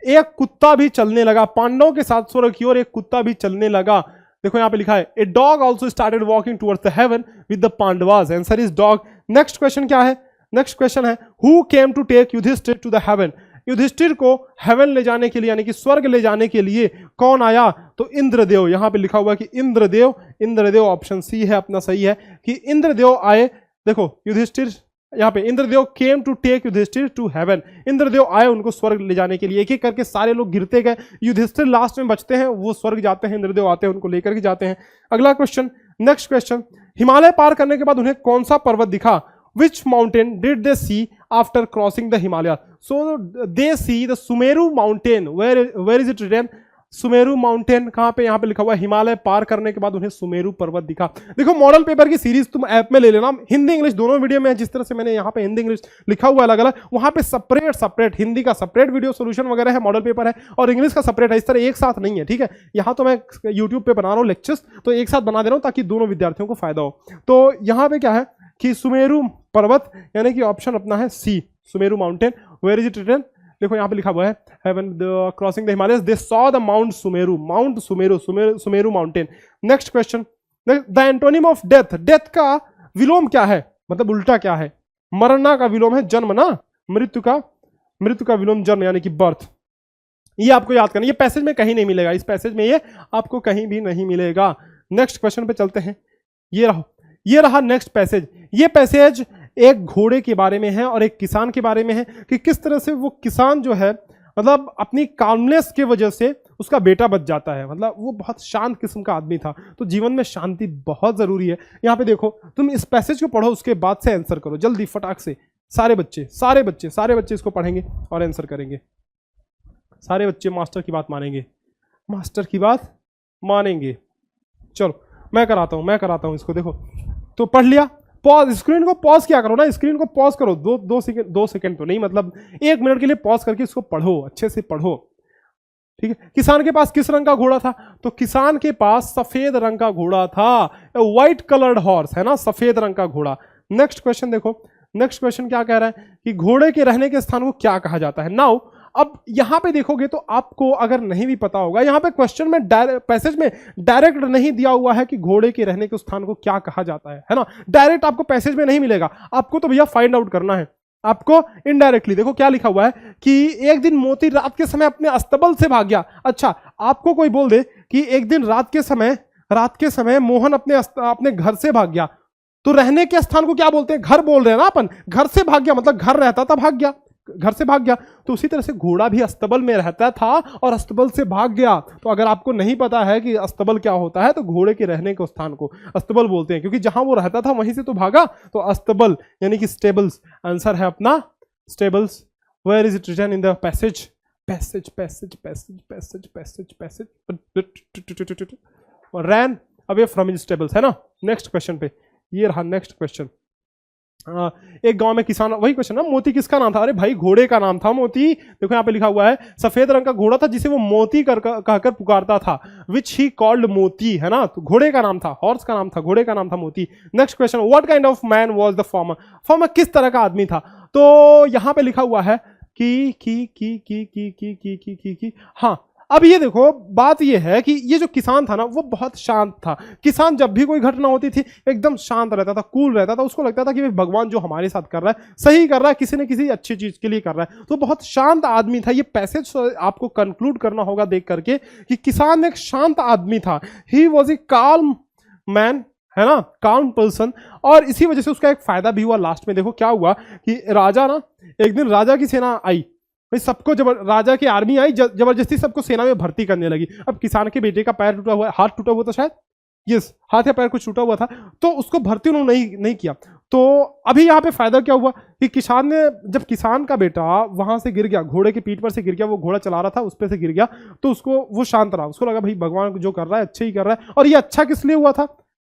[SPEAKER 1] एक कुत्ता भी चलने लगा पांडवों के साथ स्वर्ग की ओर, एक कुत्ता भी चलने लगा। देखो यहां पे लिखा है, a dog also started walking towards the heaven with the Pandavas. Answer is dog. Next question क्या है? नेक्स्ट क्वेश्चन है, who came to take Yudhishthir to the heaven? Yudhishthir को हेवन ले जाने के लिए यानी कि स्वर्ग ले जाने के लिए कौन आया? तो इंद्रदेव। यहां पे लिखा हुआ है कि इंद्रदेव। इंद्रदेव ऑप्शन सी है अपना सही है कि इंद्रदेव आए। देखो युधिष्ठिर, यहाँ पे Indradev came to take Yudhishthir to heaven. Indradev आए उनको स्वर्ग ले जाने के लिए। एक एक करके सारे लोग गिरते गए, युधिष्ठिर लास्ट में बचते हैं, वो स्वर्ग जाते हैं, इंद्रदेव आते हैं उनको लेकर के जाते हैं। अगला क्वेश्चन, नेक्स्ट क्वेश्चन, हिमालय पार करने के बाद उन्हें कौन सा पर्वत दिखा? Which mountain did they see after crossing the Himalaya? So they see the Sumeru mountain. Where is it written? Sumeru mountain कहां पे? यहां पे लिखा हुआ है हिमालय पार करने के बाद उन्हें सुमेरु पर्वत दिखा। देखो मॉडल पेपर की सीरीज तुम ऐप में ले लेना, हिंदी इंग्लिश दोनों वीडियो में है। जिस तरह से मैंने यहाँ पे हिंदी इंग्लिश लिखा हुआ अलग अलग, वहां पे सेपरेट हिंदी का सेपरेट वीडियो सोल्यूशन वगैरह है, मॉडल पेपर है, और इंग्लिश का सेपरेट है। इस तरह एक साथ नहीं है, ठीक है। यहाँ तो मैं यूट्यूब पे बना रहा हूँ लेक्चर्स, तो एक साथ बना दे रहा हूँ ताकि दोनों विद्यार्थियों को फायदा हो। तो यहाँ पे क्या है कि सुमेरु पर्वत यानी कि ऑप्शन अपना है C, Sumeru mountain. Where is it written? देखो यहाँ पे लिखा हुआ है, having crossing the Himalayas they saw the Mount Sumeru. Mount Sumeru, Sumeru mountain. Next question, the antonym of death. Death का विलोम क्या है, मतलब उल्टा क्या है? मरना का विलोम है जन्म ना, मृत्यु का विलोम जन्म यानी कि बर्थ। ये आपको याद करना, ये पैसेज में कहीं नहीं मिलेगा, इस पैसेज में ये आपको कहीं भी नहीं मिलेगा। नेक्स्ट क्वेश्चन पे चलते हैं। ये रहा नेक्स्ट पैसेज। ये पैसेज एक घोड़े के बारे में है और एक किसान के बारे में है कि किस तरह से वो किसान जो है मतलब अपनी कामनेस के वजह से उसका बेटा बच जाता है। मतलब वो बहुत शांत किस्म का आदमी था, तो जीवन में शांति बहुत जरूरी है। यहाँ पे देखो, तुम इस पैसेज को पढ़ो, उसके बाद से आंसर करो जल्दी फटाक से। सारे बच्चे इसको पढ़ेंगे और आंसर करेंगे। सारे बच्चे मास्टर की बात मानेंगे। चलो मैं कराता हूं इसको। देखो तो पढ़ लिया, पॉज, स्क्रीन को पॉज किया करो ना, स्क्रीन को पॉज करो, दो सेकंड तो नहीं, मतलब 1 मिनट के लिए पॉज करके इसको पढ़ो, अच्छे से पढ़ो, ठीक है। किसान के पास किस रंग का घोड़ा था? तो किसान के पास सफेद रंग का घोड़ा था, व्हाइट कलर्ड हॉर्स, है ना, सफेद रंग का घोड़ा। नेक्स्ट क्वेश्चन देखो, नेक्स्ट क्वेश्चन क्या कह रहा है कि घोड़े के रहने के स्थान को क्या कहा जाता है? नाउ अब यहां पे देखोगे तो आपको अगर नहीं भी पता होगा, यहां पे क्वेश्चन में पैसेज में डायरेक्ट नहीं दिया हुआ है कि घोड़े के रहने के स्थान को क्या कहा जाता है ना। डायरेक्ट आपको पैसेज में नहीं मिलेगा, आपको तो भैया फाइंड आउट करना है आपको इनडायरेक्टली। देखो क्या लिखा हुआ है कि एक दिन मोती रात के समय अपने अस्तबल से भाग गया। अच्छा, आपको कोई बोल दे कि एक दिन रात के समय मोहन अपने घर से भाग गया, तो रहने के स्थान को क्या बोलते हैं? घर बोल रहे हैं ना अपन। घर से भाग गया मतलब घर रहता था, भाग गया, घर से भाग गया। तो उसी तरह से घोड़ा भी अस्तबल में रहता था और अस्तबल से भाग गया। तो अगर आपको नहीं पता है कि अस्तबल क्या होता है, तो घोड़े के रहने के स्थान को अस्तबल बोलते हैं, क्योंकि जहां वो रहता था वहीं से तो भागा, तो अस्तबल यानी कि स्टेबल्स। आंसर है अपना stables. Where is it written in the passage? Ran away from his stables, है ना। नेक्स्ट क्वेश्चन पे, ये रहा नेक्स्ट क्वेश्चन। एक गांव में किसान, वही क्वेश्चन ना, मोती किसका नाम था? अरे भाई घोड़े का नाम था मोती। देखो यहाँ पे लिखा हुआ है सफेद रंग का घोड़ा था जिसे वो मोती कहकर पुकारता था, विच ही कॉल्ड मोती, है ना। तो घोड़े का नाम था, हॉर्स का नाम था, घोड़े का नाम था मोती। Next question, what kind of man was the farmer? Farmer किस तरह का आदमी था? तो यहां पे लिखा हुआ है कि हाँ। अब ये देखो, बात ये है कि ये जो किसान था ना वो बहुत शांत था। किसान जब भी कोई घटना होती थी एकदम शांत रहता था, कूल रहता था, उसको लगता था कि भाई भगवान जो हमारे साथ कर रहा है सही कर रहा है, किसी न किसी अच्छी चीज के लिए कर रहा है। तो बहुत शांत आदमी था। ये पैसेज आपको कंक्लूड करना होगा देख करके कि किसान एक शांत आदमी था। He was a calm man, है ना, काल्म पर्सन। और इसी वजह से उसका एक फायदा भी हुआ लास्ट में। देखो क्या हुआ कि राजा ना, एक दिन राजा की सेना आई भाई, सबको राजा की आर्मी आई, जबरदस्ती सबको सेना में भर्ती करने लगी। अब किसान के बेटे का पैर टूटा हुआ है, हाथ टूटा हुआ था शायद, यस हाथ या पैर कुछ टूटा हुआ था, तो उसको भर्ती उन्होंने नहीं किया। तो अभी यहाँ पे फायदा क्या हुआ कि किसान ने, जब किसान का बेटा वहां से गिर गया, घोड़े की पीठ पर से गिर गया, वो घोड़ा चला रहा था उस पर से गिर गया, तो उसको वो शांत रहा, उसको लगा भाई भगवान जो कर रहा है अच्छा ही कर रहा है। और ये अच्छा किस लिए हुआ था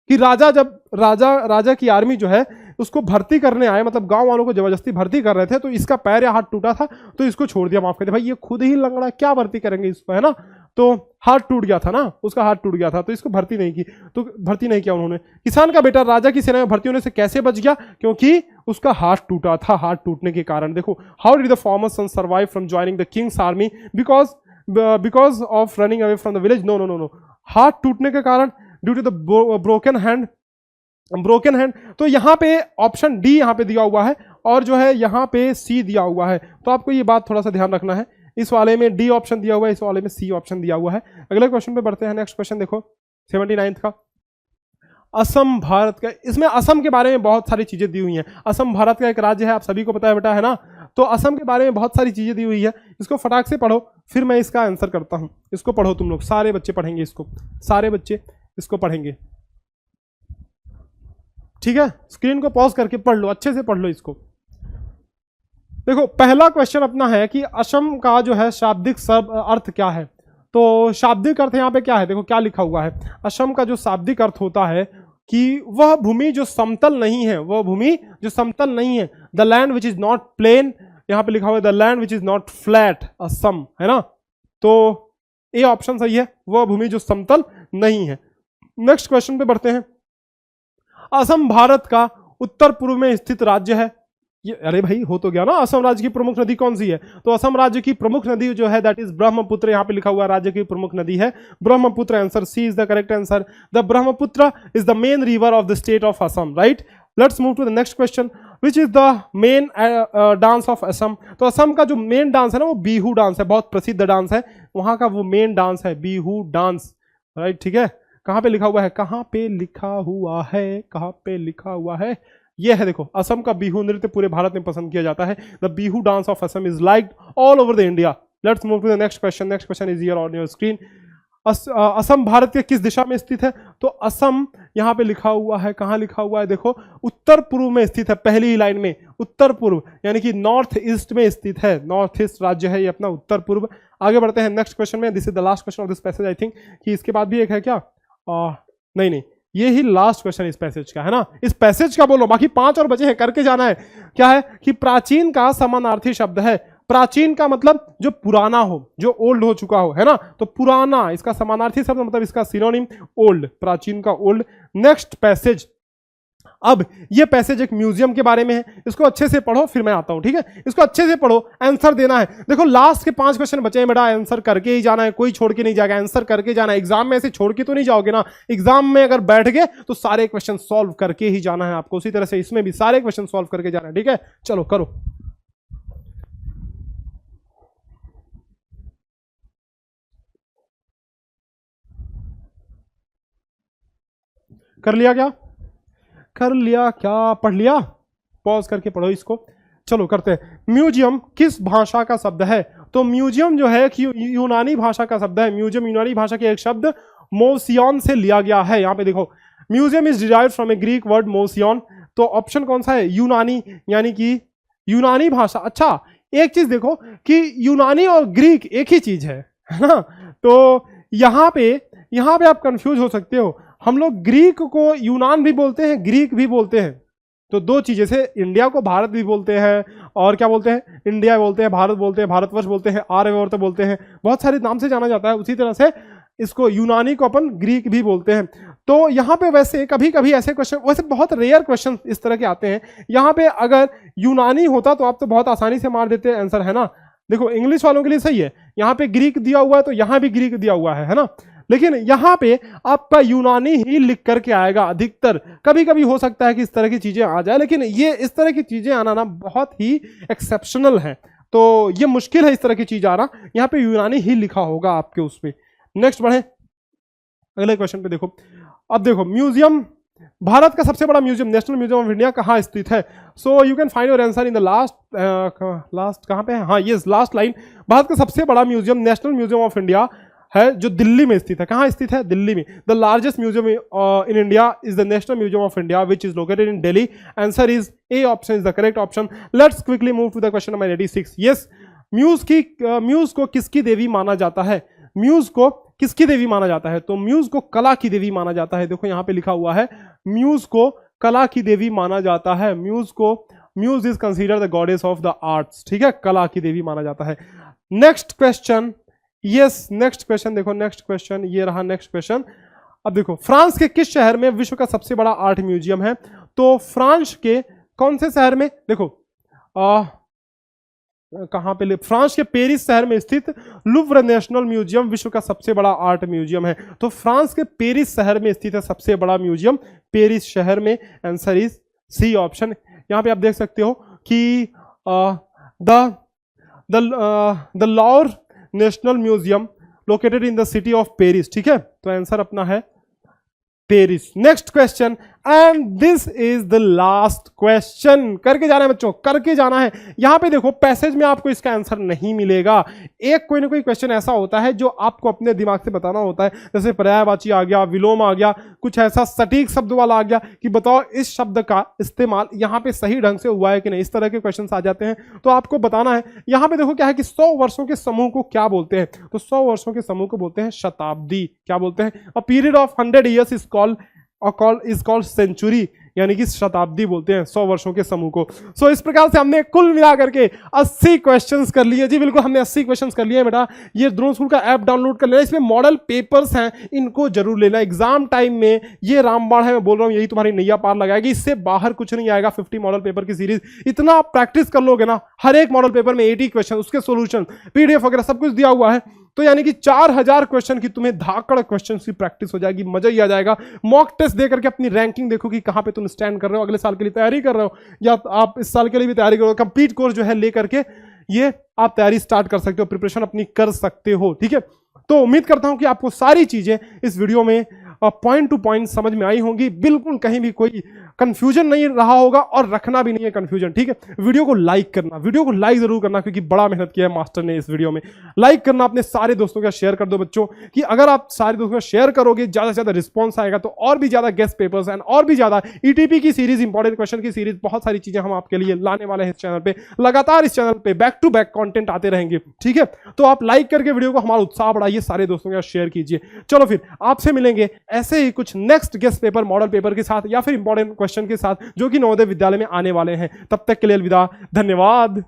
[SPEAKER 1] कि जब राजा की आर्मी जो है उसको भर्ती करने आए, मतलब गांव वालों को जबरदस्ती भर्ती कर रहे थे, तो इसका पैर या हाथ टूटा था तो इसको छोड़ दिया, माफ कर दिया, भाई ये खुद ही लंगड़ा, क्या भर्ती करेंगे इसको, है ना। तो हाथ टूट गया था ना, उसका हाथ टूट गया था, तो इसको भर्ती नहीं की, तो भर्ती नहीं किया उन्होंने। किसान का बेटा राजा की सेना में भर्ती होने से कैसे बच गया? क्योंकि उसका हाथ टूटा था। हाथ टूटने के कारण देखो, how did the farmer son survive from joining the king's army? Because of running away from the village. No, हाथ टूटने के कारण, due to the broken hand. तो यहां पे ऑप्शन डी यहां पे दिया हुआ है और जो है यहां पे सी दिया हुआ है। तो आपको ये बात थोड़ा सा ध्यान रखना है, इस वाले में डी ऑप्शन दिया हुआ है, इस वाले में सी ऑप्शन दिया हुआ है। अगले क्वेश्चन पे बढ़ते हैं। नेक्स्ट क्वेश्चन देखो 79 का, असम भारत का। इसमें असम के बारे में बहुत सारी चीजें दी हुई हैं। असम भारत का एक राज्य है, आप सभी को पता है बेटा, है ना। तो असम के बारे में बहुत सारी चीजें दी हुई है, इसको फटाक से पढ़ो, फिर मैं इसका आंसर करता हूं। इसको पढ़ो तुम लोग, सारे बच्चे पढ़ेंगे इसको, सारे बच्चे इसको पढ़ेंगे, ठीक है। स्क्रीन को पॉज करके पढ़ लो, अच्छे से पढ़ लो इसको। देखो पहला क्वेश्चन अपना है कि असम का जो है शाब्दिक अर्थ क्या है। तो शाब्दिक अर्थ यहां पे क्या है, देखो क्या लिखा हुआ है। असम का जो शाब्दिक अर्थ होता है कि वह भूमि जो समतल नहीं है, वह भूमि जो समतल नहीं है, the land which is not plain. यहां पे लिखा हुआ है the land which is not flat, Assam, है ना। तो ए ऑप्शन सही है, वह भूमि जो समतल नहीं है। नेक्स्ट क्वेश्चन पे बढ़ते हैं। असम भारत का उत्तर पूर्व में स्थित राज्य है। ये अरे भाई हो तो गया ना। असम राज्य की प्रमुख नदी कौन सी है? तो असम राज्य की प्रमुख नदी जो है दैट इज ब्रह्मपुत्र। यहां पे लिखा हुआ राज्य की प्रमुख नदी है Brahmaputra. Answer C is the correct answer. The Brahmaputra is the main river of the state of Assam, right. Let's move to the next question, which is the main dance of Assam. तो असम का जो मेन डांस है ना वो बिहू डांस है, बहुत प्रसिद्ध dance है वहां का, वो मेन डांस है बिहू डांस, राइट, ठीक है। कहां पे लिखा हुआ है, कहां पे लिखा हुआ है, कहां पे लिखा हुआ है, ये है देखो। असम का बिहू नृत्य पूरे भारत में पसंद किया जाता है। The Bihu dance of Assam is liked all over the India. Let's move to the next question. Next question is here on your screen. Assam Bharat के किस दिशा में स्थित है? तो असम यहां पे लिखा हुआ है, कहां लिखा हुआ है, देखो उत्तर पूर्व में स्थित है, पहली ही लाइन में उत्तर पूर्व, यानी कि नॉर्थ ईस्ट में स्थित है। नॉर्थ ईस्ट राज्य है ये अपना, उत्तर पूर्व। आगे बढ़ते हैं नेक्स्ट क्वेश्चन में। This is the last question of this passage. I think कि इसके बाद भी एक है क्या? नहीं, ये ही लास्ट क्वेश्चन इस पैसेज का, है ना। इस पैसेज का बोलो, बाकी 5 और बचे हैं, करके जाना है। क्या है कि प्राचीन का समानार्थी शब्द है। प्राचीन का मतलब जो पुराना हो, जो ओल्ड हो चुका हो, है ना। तो पुराना इसका समानार्थी शब्द, मतलब इसका सिनोनिम ओल्ड, प्राचीन का ओल्ड। नेक्स्ट पैसेज, अब ये पैसेज एक म्यूजियम के बारे में है, इसको अच्छे से पढ़ो फिर मैं आता हूं, ठीक है। इसको अच्छे से पढ़ो, आंसर देना है। देखो लास्ट के 5 क्वेश्चन बचे हैं बेटा, आंसर करके ही जाना है, कोई छोड़ के नहीं जाएगा, आंसर करके जाना है। एग्जाम में ऐसे छोड़ के तो नहीं जाओगे ना, एग्जाम में अगर बैठ गए तो सारे क्वेश्चन सॉल्व करके ही जाना है आपको। उसी तरह से इसमें भी सारे क्वेश्चन सॉल्व करके जाना है, ठीक है। चलो करो। कर लिया क्या? कर लिया क्या? पढ़ लिया? पॉज करके पढ़ो इसको। चलो करते हैं। म्यूजियम किस भाषा का शब्द है? तो म्यूजियम जो है कि यूनानी भाषा का शब्द है। म्यूजियम यूनानी भाषा के एक शब्द मोसियन से लिया गया है। यहां पे देखो, museum is derived from a Greek word mouseion. तो ऑप्शन कौन सा है? यूनानी, यानी कि यूनानी भाषा। अच्छा एक चीज देखो कि यूनानी और ग्रीक एक ही चीज है ना। तो यहां पे आप कंफ्यूज हो सकते हो। हम लोग ग्रीक को यूनान भी बोलते हैं, ग्रीक भी बोलते हैं। तो दो चीजें से, इंडिया को भारत भी बोलते हैं, और क्या बोलते हैं, इंडिया बोलते हैं, भारत बोलते हैं, भारतवर्ष बोलते हैं, आर्यवर्त बोलते हैं, बहुत सारे नाम से जाना जाता है। उसी तरह से इसको यूनानी को अपन ग्रीक भी बोलते हैं। तो यहाँ पे वैसे कभी कभी ऐसे क्वेश्चन, वैसे बहुत रेयर क्वेश्चन इस तरह के आते हैं। यहाँ पे अगर यूनानी होता तो आप तो बहुत आसानी से मार देते आंसर, है ना। देखो इंग्लिश वालों के लिए सही है, यहाँ पे ग्रीक दिया हुआ है तो यहाँ भी ग्रीक दिया हुआ है ना। लेकिन यहाँ पे आपका यूनानी ही लिख करके आएगा अधिकतर। कभी कभी हो सकता है कि इस तरह की चीजें आ जाए, लेकिन ये इस तरह की चीजें आना ना बहुत ही एक्सेप्शनल है, तो ये मुश्किल है इस तरह की चीज आना। यहाँ पे यूनानी ही लिखा होगा आपके उसमें। नेक्स्ट बढ़े अगले क्वेश्चन पे। देखो अब देखो, म्यूजियम, भारत का सबसे बड़ा museum national museum of India कहाँ स्थित है? So you can find your answer in the last कहाँ पे है, हाँ ये लास्ट लाइन। भारत का सबसे बड़ा museum national museum of India है जो दिल्ली में स्थित है। कहाँ स्थित है? दिल्ली में। The largest museum in India is the national museum of India which is located in Delhi. Answer is A option is the correct option. Let's quickly move to the question number 86। Yes, Muse को किसकी देवी माना जाता है? Muse को किसकी देवी माना जाता है? तो म्यूज को कला की देवी माना जाता है। देखो यहाँ पे लिखा हुआ है म्यूज को कला की देवी माना जाता है। Muse is consider the goddess of the arts, ठीक है, कला की देवी माना जाता है। Next question, yes next question देखो, नेक्स्ट क्वेश्चन ये रहा नेक्स्ट क्वेश्चन। अब देखो, फ्रांस के किस शहर में विश्व का सबसे बड़ा आर्ट म्यूजियम है? तो फ्रांस के कौन से शहर में? देखो कहां पे? फ्रांस के पेरिस शहर में स्थित लुव्र नेशनल म्यूजियम विश्व का सबसे बड़ा आर्ट म्यूजियम है। तो फ्रांस के पेरिस शहर में स्थित है सबसे बड़ा म्यूजियम, पेरिस शहर में। Answer is C option. यहां पे आप देख सकते हो कि the Louvre national museum located in the city of Paris, ठीक है, तो आंसर अपना है Paris. Next question and this is the last question. करके जाना है बच्चों, करके जाना है। यहां पे देखो पैसेज में आपको इसका आंसर नहीं मिलेगा। एक कोई ना कोई क्वेश्चन ऐसा होता है जो आपको अपने दिमाग से बताना होता है, जैसे पर्यायवाची आ गया, विलोम आ गया, कुछ ऐसा सटीक शब्द वाला आ गया कि बताओ इस शब्द का इस्तेमाल यहाँ पे सही ढंग से हुआ है कि नहीं। इस तरह के क्वेश्चन आ जाते हैं तो आपको बताना है। यहाँ पे देखो क्या है कि 100 वर्षों के समूह को क्या बोलते हैं? तो 100 वर्षों के समूह को बोलते हैं शताब्दी। क्या बोलते हैं? A period of 100 years is called century, यानी कि शताब्दी बोलते हैं 100 वर्षों के समूह को। सो इस प्रकार से हमने कुल मिलाकर के 80 क्वेश्चंस कर लिए। जी बिल्कुल, हमने 80 क्वेश्चंस कर लिए बेटा। ये ड्रोन स्कूल का ऐप डाउनलोड कर लेना, इसमें मॉडल पेपर्स हैं, इनको जरूर लेना। एग्जाम टाइम में ये रामबाण है, मैं बोल रहा हूँ, यही तुम्हारी नैया पार लगाएगी, इससे बाहर कुछ नहीं आएगा। 50 मॉडल पेपर की सीरीज, इतना आप प्रैक्टिस कर लोगे ना, हर एक मॉडल पेपर में 80 क्वेश्चन, उसके सोल्यूशन, पीडीएफ वगैरह सब कुछ दिया हुआ है। तो यानी कि 4000 क्वेश्चन की तुम्हें धाकड़ क्वेश्चन की प्रैक्टिस हो जाएगी, मजा ही आ जाएगा। मॉक टेस्ट दे करके अपनी रैंकिंग देखो कि कहां पे तुम स्टैंड कर रहे हो, अगले साल के लिए तैयारी कर रहे हो या आप इस साल के लिए भी तैयारी करो। कंप्लीट कोर्स जो है लेकर के ये आप तैयारी स्टार्ट कर सकते हो, प्रिपरेशन अपनी कर सकते हो, ठीक है। तो उम्मीद करता हूं कि आपको सारी चीजें इस वीडियो में पॉइंट टू पॉइंट समझ में आई होंगी। बिल्कुल कहीं भी कोई कंफ्यूजन नहीं रहा होगा और रखना भी नहीं है कंफ्यूजन, ठीक है। वीडियो को लाइक करना, वीडियो को लाइक जरूर करना, क्योंकि बड़ा मेहनत किया है मास्टर ने इस वीडियो में। लाइक करना, अपने सारे दोस्तों के साथ शेयर कर दो बच्चों, कि अगर आप सारे दोस्तों के साथ शेयर करोगे ज्यादा से ज्यादा रिस्पॉन्स आएगा, तो और भी ज्यादा गेस्ट पेपर्स एंड और भी ज्यादा ईटीपी की सीरीज, इंपॉर्टेंट क्वेश्चन की सीरीज, बहुत सारी चीजें हम आपके लिए लाने वाले हैं इस चैनल पे। लगातार इस चैनल पे बैक टू बैक कंटेंट आते रहेंगे, ठीक है। तो आप लाइक करके वीडियो को हमारा उत्साह बढ़ाइए, सारे दोस्तों के साथ शेयर कीजिए। चलो फिर आपसे मिलेंगे ऐसे ही कुछ next guest paper, model paper के साथ या फिर इंपॉर्टेंट क्वेश्चन के साथ, जो कि नवोदय विद्यालय में आने वाले हैं। तब तक के लिए अलविदा, धन्यवाद।